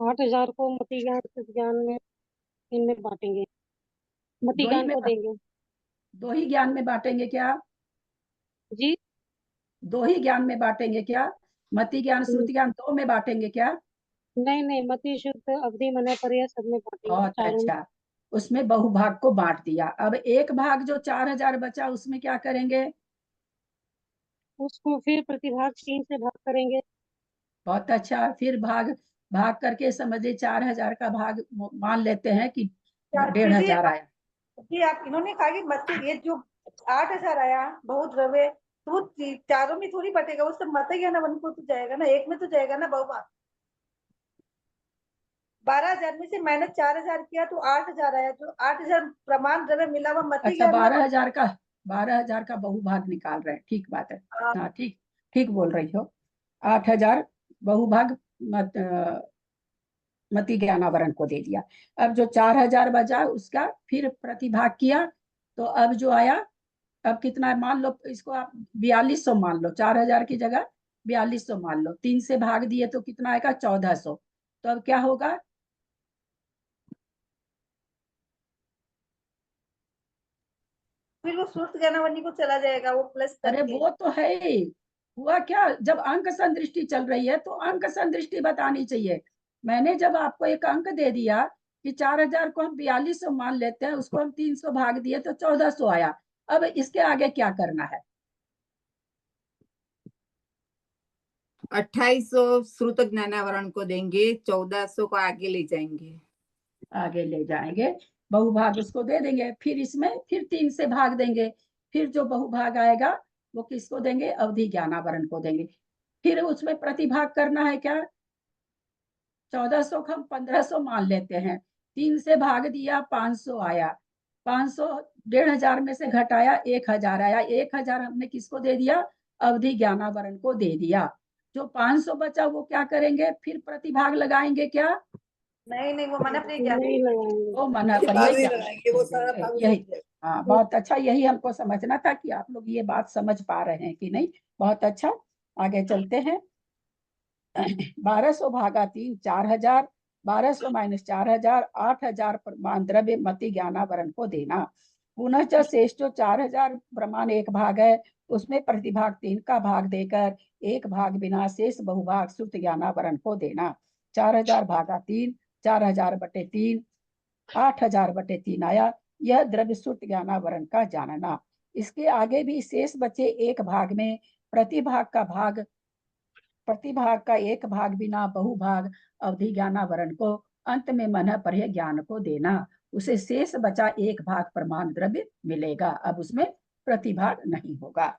8,000 को मति, ज्ञान, शुद्ध ज्ञान में इनमें बांटेंगे, मति दो ही ज्ञान में को देंगे। 2 ही ज्ञान में बांटेंगे क्या? जी 2 ही ज्ञान में बांटेंगे क्या? मति ज्ञान, श्रुति ज्ञान 2 में बांटेंगे क्या? नहीं, मति, शुद्ध, अवधि, मन, पर्याय सब में बांटेंगे बहुत चारों में। अच्छा, उसमें बहुभाग को बांट दिया। अब एक भाग जो 4,000 बचा उसमें क्या करेंगे? उसको फिर प्रतिभाग 3 से भाग करेंगे। बहुत अच्छा। फिर भाग भाग करके समझिए 4,000 का भाग मान लेते हैं कि 1,500 आया। जी आप इन्होंने कहा कि मत ये जो 8,000 आया बहुत द्रव्य, तो वो चारों में थोड़ी बटेगा, वो सब मत ज्ञान वन को तो जाएगा ना, एक में तो जाएगा ना बहुभाग। 12,000 में से मैंने 4,000 किया तो 8,000 आया, जो 8,000 प्रमाण द्रव्य मिला वो मत अच्छा, 12,000 का बहुभाग निकाल रहे हैं, ठीक बात है। हाँ ठीक ठीक बोल रही हो। 8,000 बहुभाग मति ज्ञानावरण को दे दिया। अब जो 4,000 बचा उसका फिर प्रतिभाग किया, तो अब जो आया, अब कितना है मान लो इसको आप 4,200 मान लो, 4,000 की जगह 4,200 मान लो। 3 से भाग दिए तो कितना आएगा? 1,400। तो अब क्या होगा? फिर वो सुस्त ज्ञानावली को चला जाएगा वो प्लस अरे करके। वो तो है ही। हुआ क्या, जब अंक संदृष्टि चल रही है तो अंक संदृष्टि बतानी चाहिए। मैंने जब आपको एक अंक दे दिया कि 4,000 को हम 4,200 मान लेते हैं, उसको हम 300 भाग दिए तो 1,400 आया। अब इसके आगे क्या करना है? 2800 श्रुत ज्ञानावरण को देंगे, 1400 को आगे ले जाएंगे। आगे ले जाएंगे, बहुभाग उसको दे देंगे, फिर इसमें फिर 3 से भाग देंगे, फिर जो बहुभाग आएगा वो किसको देंगे, अवधि ज्ञानावरण को देंगे। फिर उसमें प्रतिभाग करना है क्या, 1400 को हम 1500 मान लेते हैं, 3 से भाग दिया 500 आया, 500 1500 में से घटाया 1000 आया, 1000 हमने किसको दे दिया, अवधि ज्ञानावरण को दे दिया। जो 500 बचा वो क्या करेंगे, फिर प्रतिभाग लगाएंगे क्या, नहीं वो मना प्रिय ज्ञान नहीं लगाएंगे। वो मना ये पर भाग ये नहीं क्या लगाएंगे, वो सारा भाग उसी यही, में जाएगा। हाँ बहुत अच्छा, यही हमको समझना था कि आप लोग ये बात समझ पा रहे हैं कि नहीं। बहुत अच्छा, आगे चलते हैं। 1200 भागा 3 4000, 1200 माइनस 4000 8000 प्रमाण द्रव्य मति ज्ञानावरण को देना। पुनः शेष जो 4000 प्रमाण एक भाग है उसमें प्रतिभाग 3 का भाग देकर एक भाग बिना शेष बहुभाग श्रुत ज्ञानावरण को देना। 4000 भागा 3, 4000 बटे 3, 8000 बटे 3 आया, यह द्रव्य श्रुत ज्ञानावरण का जानना। इसके आगे भी शेष बचे एक भाग में प्रतिभाग का एक भाग बिना बहुभाग अवधि ज्ञानावरण को अंत में मन पर्य ज्ञान को देना। उसे शेष बचा एक भाग प्रमाण द्रव्य मिलेगा, अब उसमें प्रतिभाग नहीं होगा।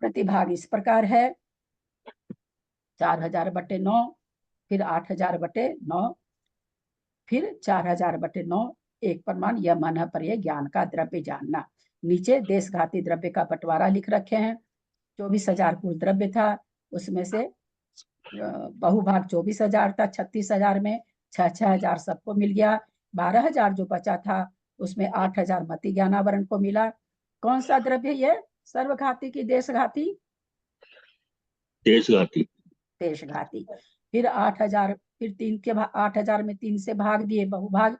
प्रतिभाग इस प्रकार है, 4000 बटे 9, फिर 8000 बटे 9, फिर 4000 बटे 9 एक प्रमाण, यह मन पर्य ज्ञान का द्रव्य जानना। नीचे देशघाती द्रव्य का बंटवारा लिख रखे हैं। 24000 कुल द्रव्य था, उसमें से बहुभाग 24000 था, 36000 में 6000 सबको मिल गया। 12000 जो बचा था उसमें 8000 मति ज्ञानावरण को मिला। कौन सा द्रव्य ये, सर्वघाती की देशघाती, देशघाती, देशघाती। फिर 8000, फिर 8000 में 3 से भाग दिए, बहुभाग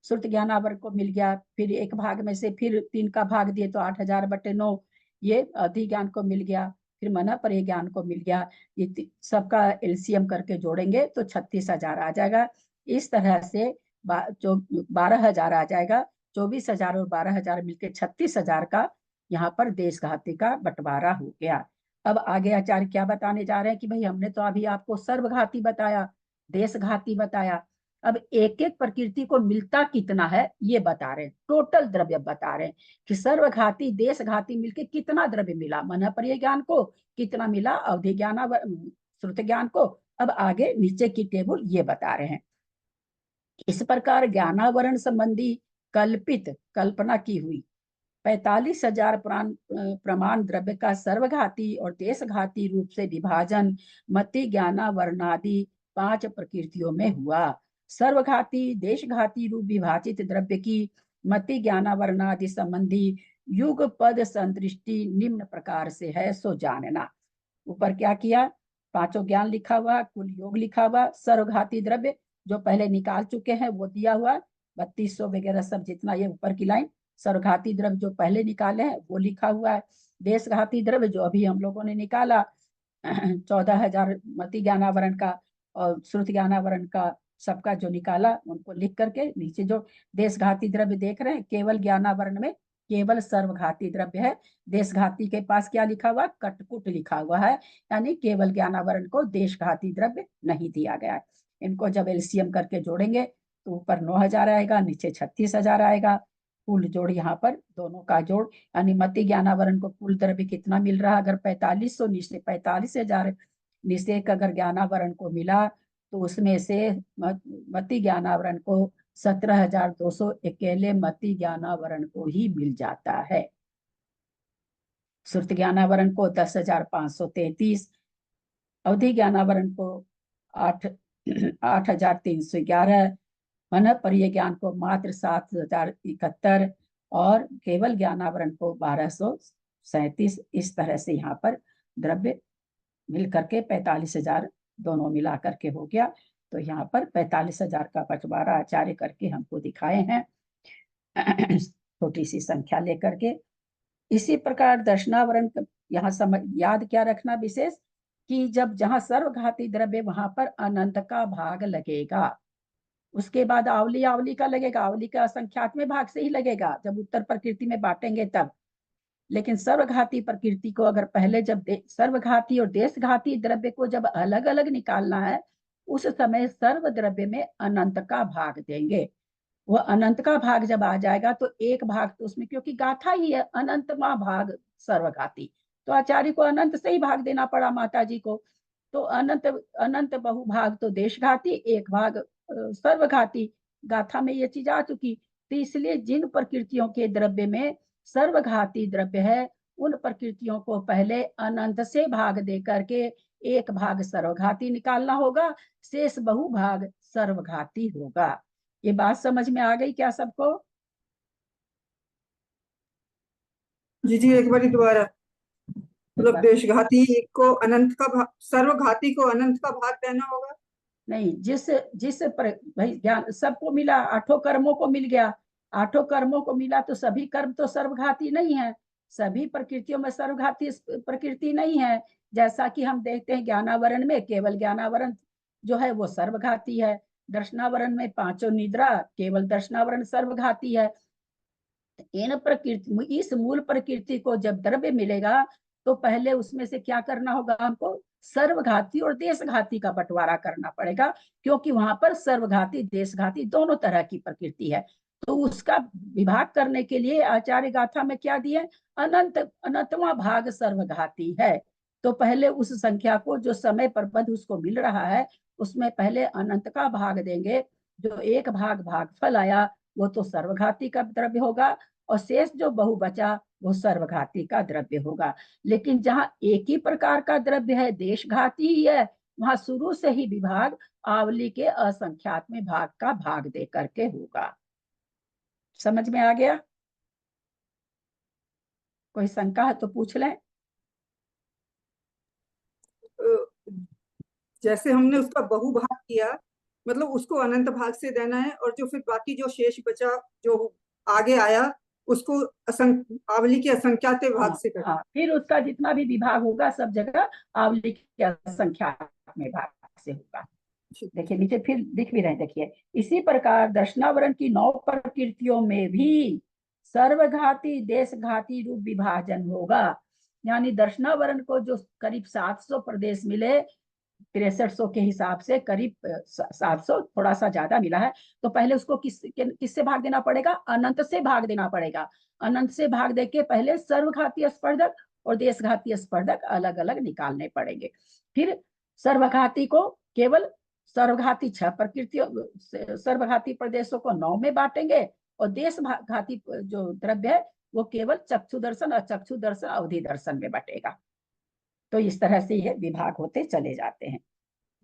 श्रुत ज्ञानावरण को मिल गया। फिर एक भाग में से फिर 3 का भाग दिए तो 8000 बटे 9 ये अवधि ज्ञान को मिल गया। फिर मन पर्य ज्ञान को मिल गया। ये सबका एलसीएम करके जोड़ेंगे तो 36000 आ जाएगा। इस तरह से जो 12000 आ जाएगा, 24000 और 12000 मिलकर 36000 का यहाँ पर देशघाती का बंटवारा हो गया। अब आगे आचार्य क्या बताने जा रहे हैं कि भाई हमने तो अभी आपको सर्वघाती बताया, देशघाती बताया, अब एक एक प्रकृति को मिलता कितना है ये बता रहे हैं, टोटल द्रव्य बता रहे हैं कि सर्वघाती देशघाती मिलके कितना द्रव्य मिला, मन पर्य ज्ञान को कितना मिला, अवधि ज्ञान श्रुत ज्ञान को। अब आगे नीचे की टेबल ये बता रहे हैं। इस प्रकार ज्ञानावरण संबंधी कल्पना की हुई 45,000 प्रमाण द्रव्य का सर्वघाती और देशघाती रूप से विभाजन मति ज्ञानावरणादि 5 प्रकृतियों में हुआ। सर्वघाती देशघाती रूप विभाजित द्रव्य की मति ज्ञानावरणादि संबंधी युग पद संदृष्टि निम्न प्रकार से है, सो जानना। ऊपर क्या किया, पांचों ज्ञान लिखा हुआ, कुल योग लिखा हुआ, सर्वघाती द्रव्य जो पहले निकाल चुके हैं वो दिया हुआ, 3200 वगैरह सब जितना ये ऊपर की लाइन, सर्वघाती द्रव्य जो पहले निकाले हैं वो लिखा हुआ है। देशघाती द्रव्य जो अभी हम लोगों ने निकाला 14,000 मति ज्ञानावरण का और श्रुत ज्ञानावरण का सबका जो निकाला उनको लिख करके नीचे जो देशघाती द्रव्य देख रहे हैं, केवल ज्ञानावरण में केवल सर्वघाती द्रव्य है। देशघाती के पास क्या लिखा हुआ, कटकुट लिखा हुआ है, यानी केवल ज्ञानावरण को देशघाती द्रव्य नहीं दिया गया है। इनको जब एलसीएम करके जोड़ेंगे तो ऊपर 9000 आएगा, नीचे 36,000 आएगा। कुल जोड़ यहाँ पर दोनों का जोड़, यानी मति ज्ञानावरण को कुल द्रव्य कितना मिल रहा, अगर 4500 नीचे 45,000 निषेक अगर ज्ञानावरण को मिला तो उसमें से मति ज्ञानावरण को 17,200 अकेले मति ज्ञानावरण को ही मिल जाता है। श्रुत ज्ञानावरण को 10,533, अवधि ज्ञानावरण को 8,311, मन पर्य ज्ञान को मात्र 7,071 और केवल ज्ञानावरण को 1,237। इस तरह से यहाँ पर द्रव्य मिल करके 45,000 दोनों मिला करके हो गया। तो यहाँ पर 45,000 का बंटवारा आचार्य करके हमको दिखाए हैं छोटी सी संख्या लेकर के। इसी प्रकार दर्शनावरण यहाँ याद क्या रखना विशेष कि जब जहाँ सर्वघाती द्रव्य वहां पर अनंत का भाग लगेगा, उसके बाद आवली आवली का लगेगा, आवली का संख्यात्मक भाग से ही लगेगा जब उत्तर प्रकृति में बांटेंगे तब। लेकिन सर्वघाती प्रकृति को अगर पहले जब सर्वघाती और देशघाती द्रव्य को जब अलग अलग निकालना है, उस समय सर्व द्रव्य में अनंत का भाग देंगे। वह अनंत का भाग जब आ जाएगा तो एक भाग तो उसमें, क्योंकि गाथा ही है अनंतमा भाग सर्वघाती, तो आचार्य को अनंत से ही भाग देना पड़ा माता जी को। तो अनंत अनंत बहुभाग तो देशघाती, एक भाग सर्वघाती। गाथा में ये चीज आ चुकी। तो इसलिए जिन प्रकृतियों के द्रव्य में सर्वघाती द्रव्य है, उन प्रकृतियों को पहले अनंत से भाग दे करके एक भाग सर्वघाती निकालना होगा, शेष बहुभाग सर्वघाती होगा। ये बात समझ में आ गई क्या सबको? जी जी, एक बार दोबारा। मतलब देशघाती को अनंत का भाग, सर्वघाती को अनंत का भाग देना होगा। नहीं, जिस जिस भाई ज्ञान सबको मिला, आठों कर्मों को मिल गया, आठों कर्मों को मिला तो सभी कर्म तो सर्वघाती नहीं है, सभी प्रकृतियों में सर्वघाती प्रकृति नहीं है। जैसा कि हम देखते हैं ज्ञानावरण में केवल ज्ञानावरण जो है वो सर्वघाती है, दर्शनावरण में पांचों निद्रा केवल दर्शनावरण सर्वघाती है। इन प्रकृति, इस मूल प्रकृति को जब द्रव्य मिलेगा तो पहले उसमें से क्या करना होगा, हमको सर्वघाती और देशघाती का बंटवारा करना पड़ेगा, क्योंकि वहां पर सर्वघाती देशघाती दोनों तरह की प्रकृति है। तो उसका विभाग करने के लिए आचार्य गाथा में क्या दिए, अनंत अनंतवां भाग सर्वघाती है। तो पहले उस संख्या को जो समय प्रबंध उसको मिल रहा है उसमें पहले अनंत का भाग देंगे। जो एक भागफल आया वो तो सर्वघाती का द्रव्य होगा, और शेष जो बहु बचा वो सर्वघाती का द्रव्य होगा। लेकिन जहां एक ही प्रकार का द्रव्य है, देशघाती ही है, वहां शुरू से ही विभाग आवली के असंख्यात्म भाग का भाग दे करके होगा। समझ में आ गया? कोई शंका है तो पूछ लें। जैसे हमने उसका बहुभाग किया, मतलब उसको अनंत भाग से देना है, और जो फिर बाकी जो शेष बचा जो आगे आया उसको आवली के असंख्यात भाग से करना। फिर उसका जितना भी विभाग होगा सब जगह आवली के असंख्यात में भाग से होगा। देखिए नीचे फिर दिख भी रहे, देखिए इसी प्रकार दर्शनावरण की 9 प्रकृतियों में भी सर्वघाती देशघाती रूप विभाजन होगा। यानी दर्शनावरण को जो करीब 700 प्रदेश मिले, 6300 के हिसाब से करीब 700, थोड़ा सा ज्यादा मिला है, तो पहले उसको किससे भाग देना पड़ेगा, अनंत से भाग देना पड़ेगा। अनंत से भाग देके पहले सर्वघाती स्पर्धक और देशघाती स्पर्धक अलग अलग निकालने पड़ेंगे। फिर सर्वघाती को केवल सर्वघाती 6 प्रकृतियों, सर्वघाती प्रदेशों को 9 में बांटेंगे, और देशघाती जो द्रव्य है वो केवल चक्षु दर्शन, अचक्षु दर्शन, अवधि दर्शन में बटेगा। तो इस तरह से ये विभाग होते चले जाते हैं।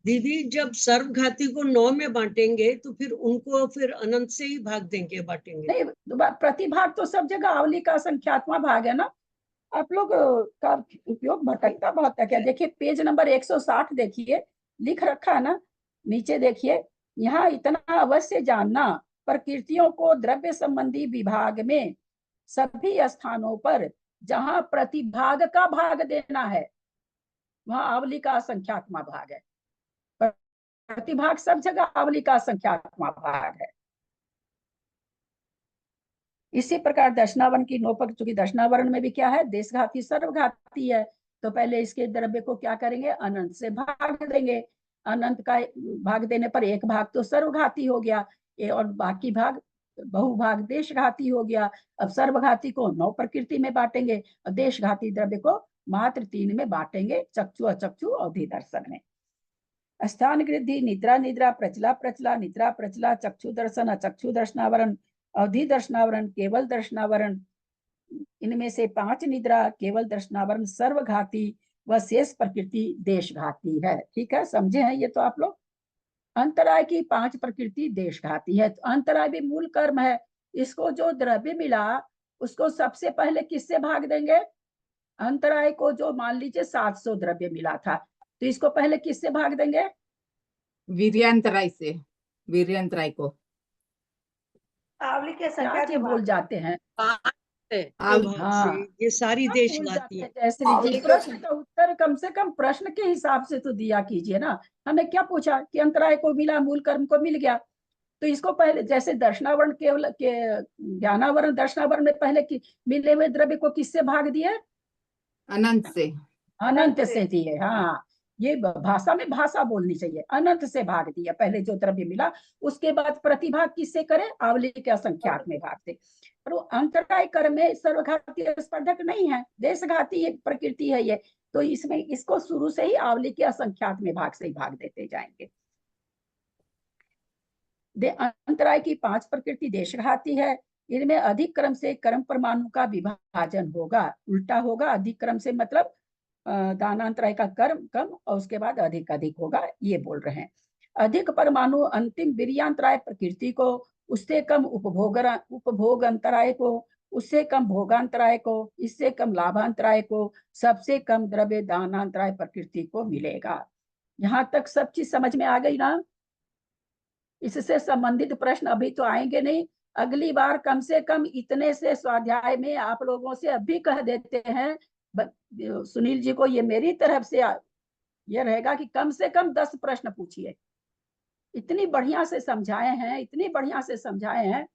दीदी जब सर्वघाती को 9 में बांटेंगे तो फिर उनको फिर अनंत से ही भाग देंगे, बांटेंगे नहीं, प्रतिभाग तो सब जगह आवली का संख्यात्मा भाग है ना। आप लोग का उपयोग भटकता बहुत है क्या? देखिए पेज नंबर 160 देखिए, लिख रखा है ना, नीचे देखिए, यहाँ इतना अवश्य जानना, प्रकृतियों को द्रव्य संबंधी विभाग में सभी स्थानों पर जहां प्रतिभाग का भाग देना है वहां आवली का संख्यात्मा भाग है। प्रतिभाग सब जगह आवली का संख्यात्मा भाग है। इसी प्रकार दर्शनावरण की 9 प्रकृति, चूंकि दर्शनावरण में भी क्या है, देशघाती सर्वघाती है, तो पहले इसके द्रव्य को क्या करेंगे, अनंत से भाग देंगे। अनंत का भाग देने पर एक भाग तो सर्वघाती हो गया, और बाकी भाग बहुभाग देशघाती हो गया। अब सर्वघाती को 9 प्रकृति में बांटेंगे और देशघाती द्रव्य को मात्र 3 में बांटेंगे, चक्षु अचक्षु अवधि दर्शन में। स्थान वृद्धि, निद्रा निद्रा, प्रचला प्रचला, निद्रा प्रचला, चक्षु दर्शन, अचक्षु दर्शनावरण, अवधि दर्शनावरण, केवल दर्शनावरण, इनमें से 5 निद्रा, केवल दर्शनावरण सर्वघाती व शेष प्रकृति देशघाती है। ठीक है, समझे हैं ये तो आप लोग। अंतराय की 5 प्रकृति देशघाती है। तो अंतराय भी मूल कर्म है, इसको जो द्रव्य मिला उसको सबसे पहले किससे भाग देंगे, अंतराय को जो मान लीजिए 700 द्रव्य मिला था, तो इसको पहले किससे भाग देंगे, वीर्यांतराय से, वीर्यांतराय को आवली के क्या संख्या चीज भूल जाते हैं। हाँ, ये सारी भूल देशघाती जाते है। हैं। जयश्री जी, प्रश्न का उत्तर कम से कम प्रश्न के हिसाब से तो दिया कीजिए ना। हमें क्या पूछा कि अंतराय को मिला, मूल कर्म को मिल गया, तो इसको पहले जैसे दर्शनावरण केवल के ज्ञानावरण दर्शनावरण में पहले मिले हुए द्रव्य को किससे भाग दिए? अनंत से। अनंत से दिए। हाँ, ये भाषा में भाषा बोलनी चाहिए, अनंत से भाग दिया पहले जो द्रव्य मिला। उसके बाद प्रतिभाग किससे करे? आवली के असंख्यात में भाग दे। और वो अंतराय कर्म में सर्वघाती स्पर्धक नहीं है, देशघाती एक प्रकृति है ये, तो इसमें इसको शुरू से ही आवली के असंख्यात में भाग से ही भाग देते जाएंगे। अंतराय की 5 प्रकृति देशघाती है। इनमें अधिक क्रम से कर्म परमाणु का विभाजन होगा, उल्टा होगा। अधिक क्रम से मतलब दानांतराय का कर्म कम और उसके बाद अधिक अधिक होगा, ये बोल रहे हैं। अधिक परमाणु अंतिम वीर्यांतराय प्रकृति को, उससे कम उपभोग अंतराय को, उससे कम भोगांतराय को, इससे कम लाभांतराय को, सबसे कम द्रव्य दानांतराय प्रकृति को मिलेगा। यहाँ तक सब चीज समझ में आ गई ना? इससे संबंधित प्रश्न अभी तो आएंगे नहीं, अगली बार कम से कम इतने से स्वाध्याय में आप लोगों से अभी कह देते हैं। सुनील जी को ये मेरी तरफ से ये रहेगा कि कम से कम 10 प्रश्न पूछिए। इतनी बढ़िया से समझाए हैं, इतनी बढ़िया से समझाए हैं।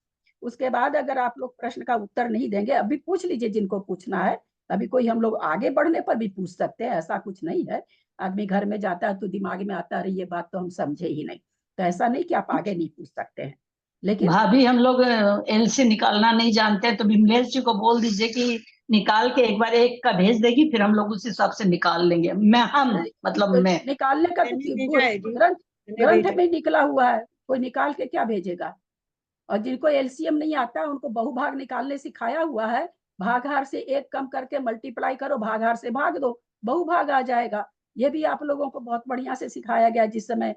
उसके बाद अगर आप लोग प्रश्न का उत्तर नहीं देंगे, अभी पूछ लीजिए जिनको पूछना है। अभी कोई हम लोग आगे बढ़ने पर भी पूछ सकते हैं, ऐसा कुछ नहीं है। आदमी घर में जाता है तो दिमाग में आता है ये बात तो हम समझे ही नहीं, तो ऐसा नहीं कि आप आगे नहीं पूछ सकते हैं। लेकिन भाभी हम लोग एलसी निकालना नहीं जानते, तो विमलेश जी को बोल दीजिए कि निकाल के एक बार एक का भेज देगी, फिर हम लोग उस हिसाब से निकाल लेंगे। मैं निकालने का तो ग्रंथ में निकला हुआ है, कोई निकाल के क्या भेजेगा? और जिनको एलसीएम नहीं आता उनको बहुभाग निकालने सिखाया हुआ है। भागहार से एक कम करके मल्टीप्लाई करो, भागहार से भाग दो, बहुभाग आ जाएगा। ये भी आप लोगों को बहुत बढ़िया से सिखाया गया। जिस समय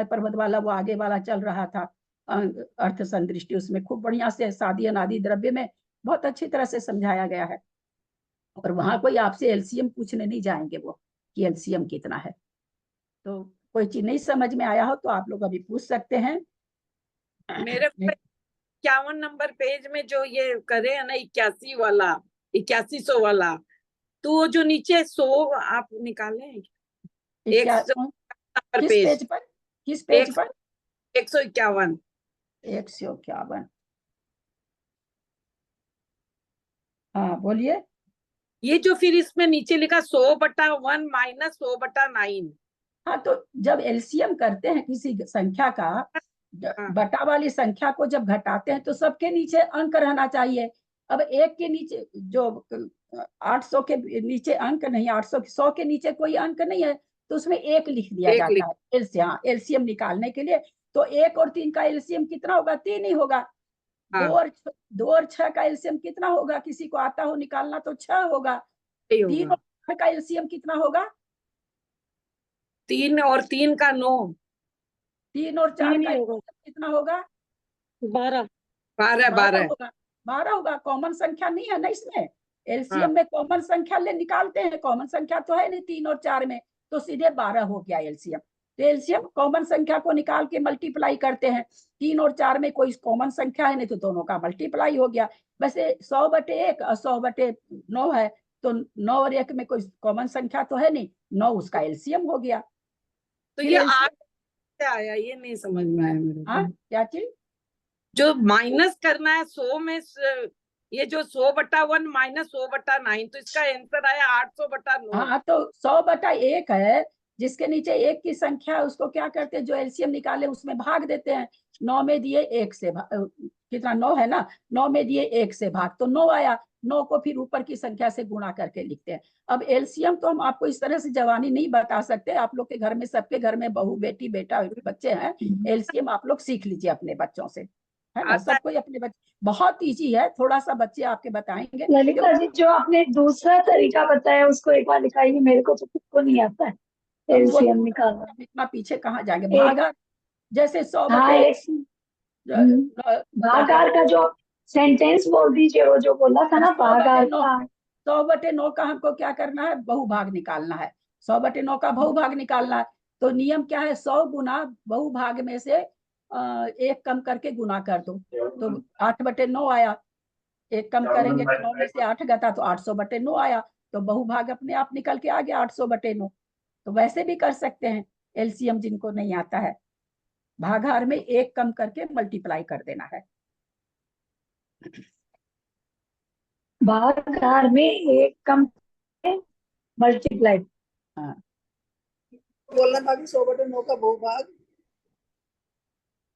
पर्वत वाला वो आगे वाला चल रहा था अर्थ संदृष्टि, उसमें खूब बढ़िया से सादी अनादि द्रव्य में बहुत अच्छी तरह से समझाया गया है। और वहां कोई आपसे एलसीएम पूछने नहीं जाएंगे वो कि एलसीएम कितना है। तो कोई चीज नहीं समझ में आया हो तो आप लोग अभी पूछ सकते हैं। मेरे 51 नंबर पेज में जो ये करे है ना 81 वाला 8100 वाला, तो जो नीचे 100 आप निकाले किस पेज पर 151 151। हाँ बोलिए। ये जो फिर इसमें नीचे लिखा 100/1 माइनस 100/9। हाँ, तो जब एलसीएम करते हैं किसी संख्या का, बटा वाली संख्या को जब घटाते हैं तो सबके नीचे अंक रहना चाहिए। अब एक के नीचे जो 800 के नीचे अंक नहीं, 100 के नीचे कोई अंक नहीं है, तो उसमें एक लिख दिया जाता है एलसीएम निकालने के लिए। तो 1 और 3 का एलसीएम कितना होगा? 3 ही होगा। 2 और 6 का एलसीएम कितना होगा? किसी को आता हो निकालना तो 6 होगा। 3 और 4 का एलसीएम कितना होगा? 3 और 3 का 9। 3 और 4 का कितना होगा? 12 होगा। कॉमन संख्या नहीं है ना इसमें। एलसीएम में कॉमन संख्या ले निकालते हैं, कॉमन संख्या तो है नहीं 3 और 4 में, तो सीधे 12 हो गया एलसीएम। तो एलसीएम कॉमन संख्या को निकाल के मल्टीप्लाई करते हैं। 3 और 4 में कोई कॉमन संख्या है नहीं, तो दोनों का मल्टीप्लाई हो गया। वैसे 100/1 और 100/9 है, तो 9 और 1 में कोई कॉमन संख्या तो है नहीं, 9 उसका एलसीएम हो गया। तो ये आया, ये नहीं समझ में आया मेरे। हाँ, क्या चीज? जो माइनस करना है 100 में, ये जो 100/1 माइनस 100/9, तो इसका आंसर आया 800/9। हाँ, तो 100/1 है, जिसके नीचे 1 की संख्या है उसको क्या करते हैं, जो एलसीएम निकाले उसमें भाग देते हैं। 9 में दिए 1 से कितना 9 है ना, 9 में दिए 1 से भाग, तो 9 आया। 9 को फिर ऊपर की संख्या से गुणा करके लिखते हैं। अब एलसीएम तो हम आपको इस तरह से जवानी नहीं बता सकते। आप लोग के घर में, सबके घर में बहू बेटी बेटा बच्चे हैं, एलसीएम आप लोग सीख लीजिए अपने बच्चों से, है ना। सबको अपने बच्चे, बहुत इजी है, थोड़ा सा बच्चे आपके बताएंगे। ललिता जी, जो आपने दूसरा तरीका बताया उसको एक बार दिखाइए, मेरे को तो खुद को नहीं आता है एलसीएम निकालना। इतना पीछे कहाँ जाएंगे? भागाकार जैसे 100 भागाकार का जो सेंटेंस बोल दीजिए, वो जो बोला था ना भागाकार का। 100/9 का हमको क्या करना है? बहुभाग निकालना है। 100/9 का बहुभाग निकालना है, तो नियम क्या है? 100 गुना बहुभाग में से 1 कम करके गुना कर दो, तो 8/9 आया। 1 कम करेंगे तो 9 में से 8 गता, तो 800/9 आया। तो बहुभाग अपने आप निकल के आ गया 800/9। तो वैसे भी कर सकते हैं एलसीएम जिनको नहीं आता है। भागाहार में एक कम करके मल्टीप्लाई कर देना है। भागाहार में एक कम मल्टीप्लाई। हाँ बोलना था कि 100/9 का बहुभाग।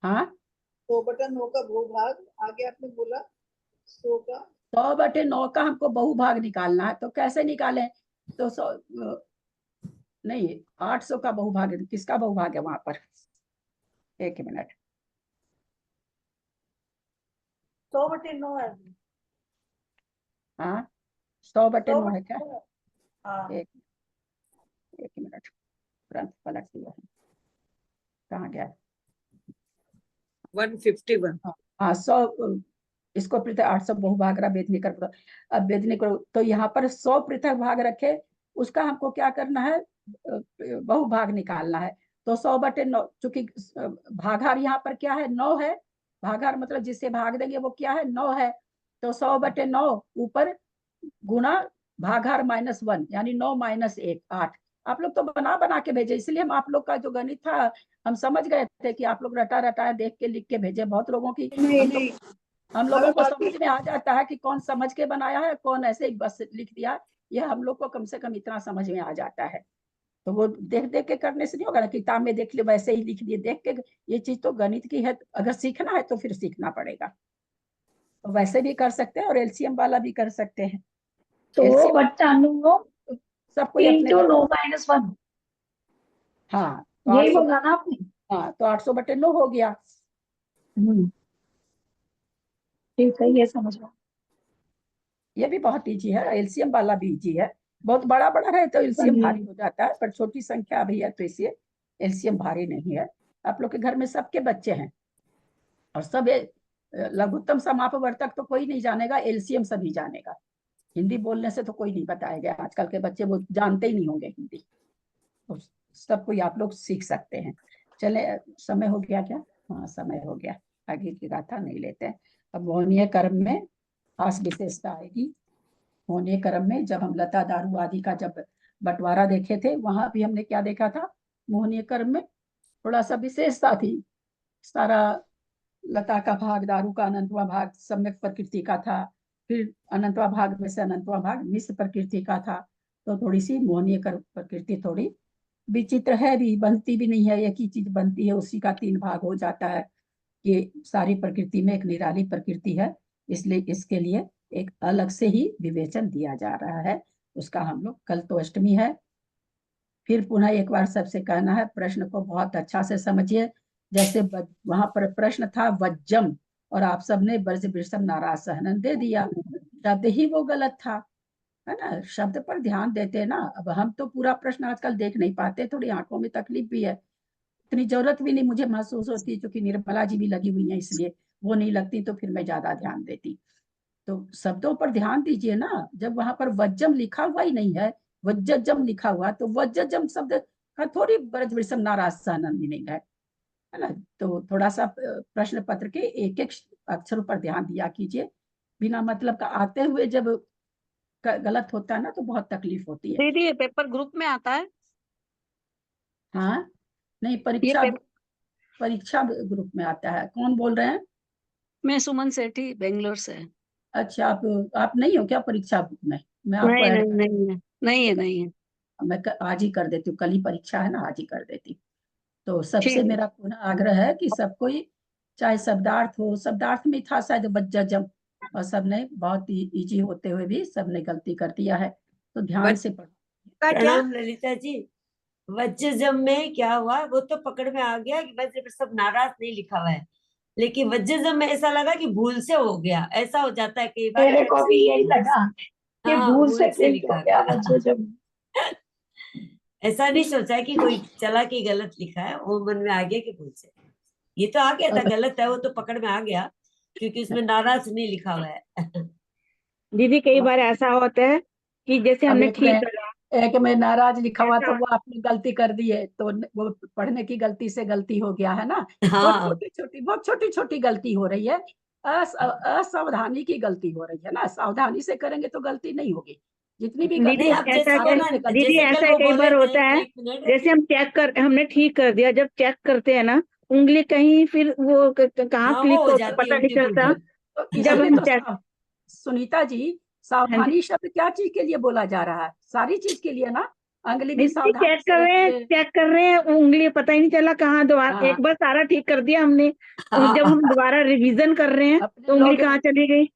हाँ 100/9 का बहुभाग आगे आपने बोला 100 का 100/9 का हमको बहुभाग निकालना है, तो कैसे निकालें? तो 100 नहीं 800 का बहुभाग है। किसका बहुभाग है वहां पर? एक मिनट। 100/9 है। हाँ 100/9 है क्या? हाँ एक मिनट, तुरंत पलट दिया है। कहाँ गया? 151। हाँ 100 इसको पृथक 800 बहुभाग रहा बेदनी कर। अब बेदनी करो तो यहाँ पर 100 पृथक भाग रखे, उसका हमको क्या करना है? बहुभाग निकालना है। तो 100/9, चूंकि भागाहार यहाँ पर क्या है? 9 है। भागाहार मतलब जिससे भाग देंगे वो क्या है? 9 है। तो 100/9 ऊपर गुणा भागाहार -1 यानी 9 - 1 8। आप लोग तो बना बना के भेजे, इसलिए हम आप लोग का जो गणित था हम समझ गए थे कि आप लोग रटा रटाया देख के लिख के भेजे। बहुत लोगों की हम लोगों को समझ में आ जाता है कि कौन समझ के बनाया है, कौन ऐसे ही बस लिख दिया। ये हम लोग को कम से कम इतना समझ में आ जाता है। तो वो देख देख के करने से नहीं होगा ना, किताब में देख ले वैसे ही लिख दिए। देख के ये चीज तो गणित की है, अगर सीखना है तो फिर सीखना पड़ेगा। तो वैसे भी कर सकते हैं और एलसीएम वाला भी कर सकते हैं। तो LCM 9 सब कोई अपने into 9 - 1 हाँ तो यही 800 बोला ना आपने? हाँ तो 800/9 हो गया। ठीक है, ये समझ लो। ये भी बहुत इजी है, एलसीएम वाला भी इजी है। बहुत बड़ा बड़ा रहे तो एलसीएम भारी हो जाता है, पर छोटी संख्या भी है तो इसलिए एलसीएम भारी नहीं है। आप लोग के घर में सबके बच्चे हैं और सब लघुत्तम समापवर्तक तो कोई नहीं जानेगा, एलसीएम सभी जानेगा। हिंदी बोलने से तो कोई नहीं बताएगा, आजकल के बच्चे वो जानते ही नहीं होंगे हिंदी। तो सब कोई आप लोग सीख सकते हैं। चले, समय हो गया क्या? हाँ समय हो गया, आगे की गाथा नहीं लेते हैं। अब मोहनीय कर्म में खास विशेषता आएगी। मोहनीय कर्म में जब हम लता दारू आदि का जब बंटवारा देखे थे, वहां भी हमने क्या देखा था? मोहनीय कर्म में थोड़ा सा विशेषता थी। सारा लता का भाग, दारू का अनंतवा भाग सम्यक प्रकृति का था, फिर अनंतवा भाग में से अनंतवा भाग मिश्र प्रकृति का था। तो थोड़ी सी मोहनीय प्रकृति थोड़ी विचित्र है भी, बनती भी नहीं है। एक ही चीज बनती है, उसी का 3 भाग हो जाता है। कि सारी प्रकृति में एक निराली प्रकृति है, इसलिए इसके लिए एक अलग से ही विवेचन दिया जा रहा है। उसका हम लोग, कल तो अष्टमी है, फिर पुनः एक बार सबसे कहना है प्रश्न को बहुत अच्छा से समझिए। जैसे वहां पर प्रश्न था वज्जम और आप सबने ब्रज विषम नाराज सहनन दे दिया, शब्द ही वो गलत था, है ना? शब्द पर ध्यान देते ना। अब हम तो पूरा प्रश्न आजकल देख नहीं पाते, थोड़ी आंखों में तकलीफ भी है, इतनी जरूरत भी नहीं मुझे महसूस होती, क्योंकि निर्मला जी भी लगी हुई है, इसलिए वो नहीं लगती तो फिर मैं ज्यादा ध्यान देती। तो शब्दों पर ध्यान दीजिए ना। जब वहां पर वज्जम लिखा हुआ ही नहीं है, वज्जम लिखा हुआ, तो वज्जम शब्द का थोड़ी ब्रज विषम नाराज सहनन मीनिंग है ना? तो थोड़ा सा प्रश्न पत्र के एक एक अक्षरों पर ध्यान दिया कीजिए। बिना मतलब का आते हुए जब गलत होता है ना तो बहुत तकलीफ होती है। दीदी ये पेपर ग्रुप में आता है? हाँ नहीं, ये परीक्षा ग्रुप में आता है। कौन बोल रहे हैं? मैं सुमन सेठी बेंगलोर से। अच्छा, आप नहीं हो क्या परीक्षा ग्रुप में? मैं आपको नहीं ऐड नहीं नहीं है, नहीं है, नहीं है। मैं आज ही कर देती हूँ, कल ही परीक्षा है ना, आज ही कर देती हूँ। तो सबसे ठीक है। मेरा पुनः आग्रह है कि सब कोई, चाहे शब्दार्थ हो, शब्दार्थ में था शायद वज्जम, और सबने बहुत इजी होते हुए भी सबने गलती कर दिया है, तो ध्यान से पढ़ो। प्रणाम ललिता जी। वज्रजम में क्या हुआ, वो तो पकड़ में आ गया कि वज्र पर सब नाराज नहीं लिखा हुआ है, लेकिन वज्रजम में ऐसा लगा कि भूल से हो गया। ऐसा हो जाता है कई बार। मेरे को भी यही लगा कि हाँ, भूल से प्रिंट लिखा हो गया वज्रजम। ऐसा नहीं सोचा कि कोई चला के गलत लिखा है, वो मन में आ गया कि भूल से। ये तो आ गया था गलत है, वो तो पकड़ में आ गया क्योंकि उसमें नाराज नहीं लिखा हुआ है। दीदी कई बार ऐसा होता है कि जैसे अब हमने ठीक करा, एक में नाराज लिखा हुआ तो वो आपने गलती कर दी है, तो वो पढ़ने की गलती से गलती हो गया है ना। हाँ। बहुत छोटी छोटी गलती हो रही है, असावधानी की गलती हो रही है ना। सावधानी से करेंगे तो गलती नहीं होगी। जितनी भी दीदी गलती ऐसा कई बार होता है, जैसे हम चेक कर, हमने ठीक कर दिया, जब चेक करते हैं ना उंगली कहीं फिर वो कहाँ हाँ, वो क्लिक हो हो जाती है पता नहीं उल्टी चलता। पुल्टी। तो जब इसीलिए हम तो चेक, सुनीता जी, हाँ जी, सावधानी शब्द क्या चीज के लिए बोला जा रहा है? सारी चीज के लिए ना। अंगुली भी दीदी सावधानी चेक से कर रहे हैं, रखिए। चेक कर रहे हैं, उंगली पता ही नहीं चला कहाँ, दोबारा हाँ, एक बार सारा ठीक कर दिया हमने, और जब हाँ, हम दोबारा रिवीजन कर रहे हैं अपने तो उंगली लोग कहाँ चली गई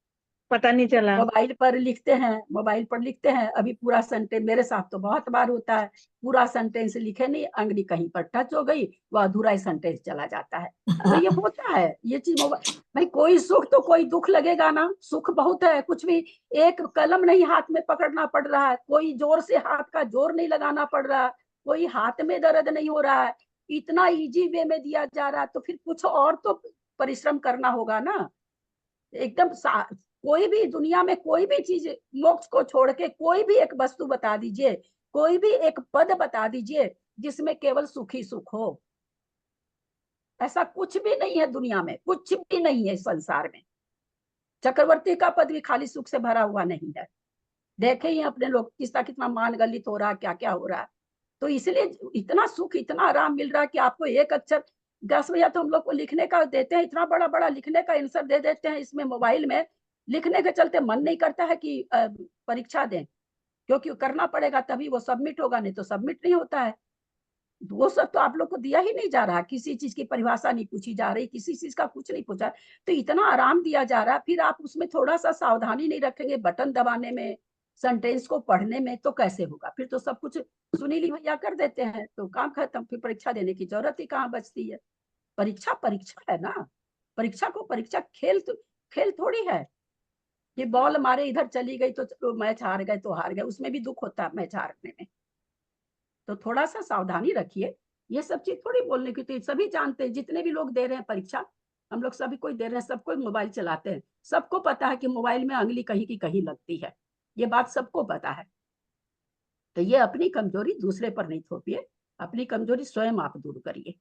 पता नहीं चला। मोबाइल पर लिखते हैं, मोबाइल पर लिखते हैं, अभी पूरा सेंटेंस, मेरे साथ तो बहुत बार होता है, पूरा सेंटेंस लिखे नहीं, अंगुली कहीं पर टच हो गई, वो अधूरा सेंटेंस चला जाता है। तो ये होता है, ये चीज मोबाइल। भाई कोई सुख तो कोई दुख लगेगा ना, सुख बहुत है, कुछ भी एक कलम नहीं हाथ में पकड़ना पड़ रहा है, कोई जोर से हाथ का जोर नहीं लगाना पड़ रहा है, कोई हाथ में दर्द नहीं हो रहा है, इतना इजी वे में दिया जा रहा है, तो फिर कुछ और तो परिश्रम करना होगा ना। एकदम कोई भी दुनिया में कोई भी चीज, मोक्ष को छोड़ के कोई भी एक वस्तु बता दीजिए, कोई भी एक पद बता दीजिए जिसमें केवल सुख ही सुख हो। ऐसा कुछ भी नहीं है दुनिया में, कुछ भी नहीं है संसार में। चक्रवर्ती का पद भी खाली सुख से भरा हुआ नहीं है। देखे ही अपने लोग कितना कितना मान गलित हो रहा है, क्या क्या हो रहा है। तो इसलिए इतना सुख, इतना आराम मिल रहा है कि आपको एक अक्षर, 10 भैया तो हम लोग को लिखने का देते हैं, इतना बड़ा बड़ा लिखने का आंसर दे देते हैं इसमें मोबाइल में, लिखने के चलते मन नहीं करता है कि परीक्षा दें, क्योंकि करना पड़ेगा तभी वो सबमिट होगा, नहीं तो सबमिट नहीं होता है। वो सब तो आप लोग को दिया ही नहीं जा रहा, किसी चीज की परिभाषा नहीं पूछी जा रही, किसी चीज का कुछ नहीं पूछा, तो इतना आराम दिया जा रहा है, फिर आप उसमें थोड़ा सा सावधानी नहीं रखेंगे बटन दबाने में, सेंटेंस को पढ़ने में, तो कैसे होगा? फिर तो सब कुछ सुनील भैया कर देते हैं, तो काम खत्म, फिर परीक्षा देने की जरूरत ही कहाँ बचती है। परीक्षा परीक्षा है ना। परीक्षा को परीक्षा खेल थोड़ी है कि बॉल मारे इधर चली गई तो मैच हार गए तो हार गए, उसमें भी दुख होता है मैच हारने में। तो थोड़ा सा सावधानी रखिए, ये सब चीज थोड़ी बोलने की, तो सभी जानते हैं, जितने भी लोग दे रहे हैं परीक्षा, हम लोग सभी कोई दे रहे हैं, सब कोई मोबाइल चलाते हैं, सबको पता है कि मोबाइल में अंगुली कहीं की कहीं लगती है, ये बात सबको पता है। तो ये अपनी कमजोरी दूसरे पर नहीं थोपिए, अपनी कमजोरी स्वयं आप दूर करिए।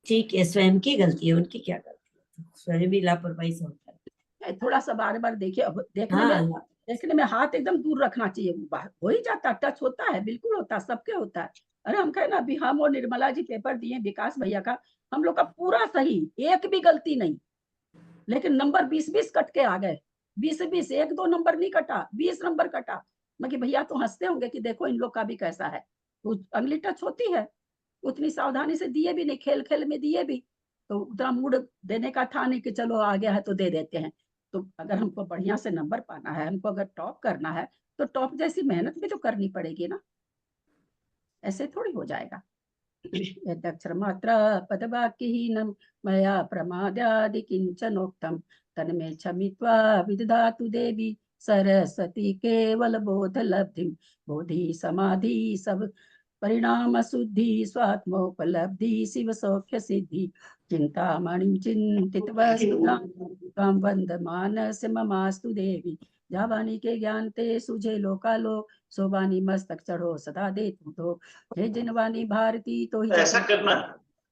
ठीक है, स्वयं की गलती है, उनकी क्या गलती है, स्वयं भी लापरवाही से होता है। थोड़ा सा बार बार देखिए, अब हाँ, देखने में हाथ एकदम दूर रखना चाहिए, हो ही जाता, टच होता है, बिल्कुल होता है, सबके होता है। अरे हम कहे ना, अभी हम और निर्मला जी पेपर दिए विकास भैया का, हम लोग का पूरा सही, एक भी गलती नहीं, लेकिन नंबर 20-20 कट के आ गए, 20-20, एक दो नंबर नहीं कटा, 20 नंबर कटा। मैं भैया तो हंसते होंगे कि देखो इन लोग का भी कैसा है, तो अगली टच होती है, उतनी सावधानी से दिए भी नहीं, खेल खेल में दिए भी, तो उतना मूड देने का था नहीं कि चलो आ गया है तो दे देते हैं। तो अगर हमको बढ़िया से नंबर पाना है, हमको अगर टॉप करना है, तो टॉप जैसी मेहनत भी तो करनी पड़ेगी ना, ऐसे थोड़ी हो जाएगा। यदक्षरमात्रा पदवाक्यहीनं मया प्रमादादि किंचनोक्तम तन्मे क्षमित्वा विदधातु देवी सरस्वती केवल बोध लब्धि बोधि समाधि सब परिणाम शुद्धि स्वात्मोपलब्धि शिव सौख्य सिद्धि चिंतामणि चिंतित वस्तुतां वंदमानस्य ममास्तु देवी जावानी के ज्ञान ते सुझे लोकालोक सोबानी मस्तक चढ़ो सदा दे तू तो हे जिनवानी भारती तो ही ऐसा करना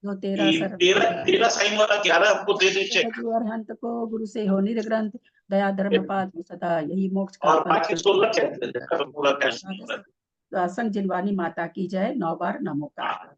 जो तेरा सर तेरा साइन वाला 11 हमको दे दे चेक, अरहंत को गुरु से हो निर्ग्रंथ दया धर्म पाल सदा यही मोक्ष का और बाकी 16 चेक पूरा कैश। संग जिनवानी माता की जय, 9 बार नमोकार।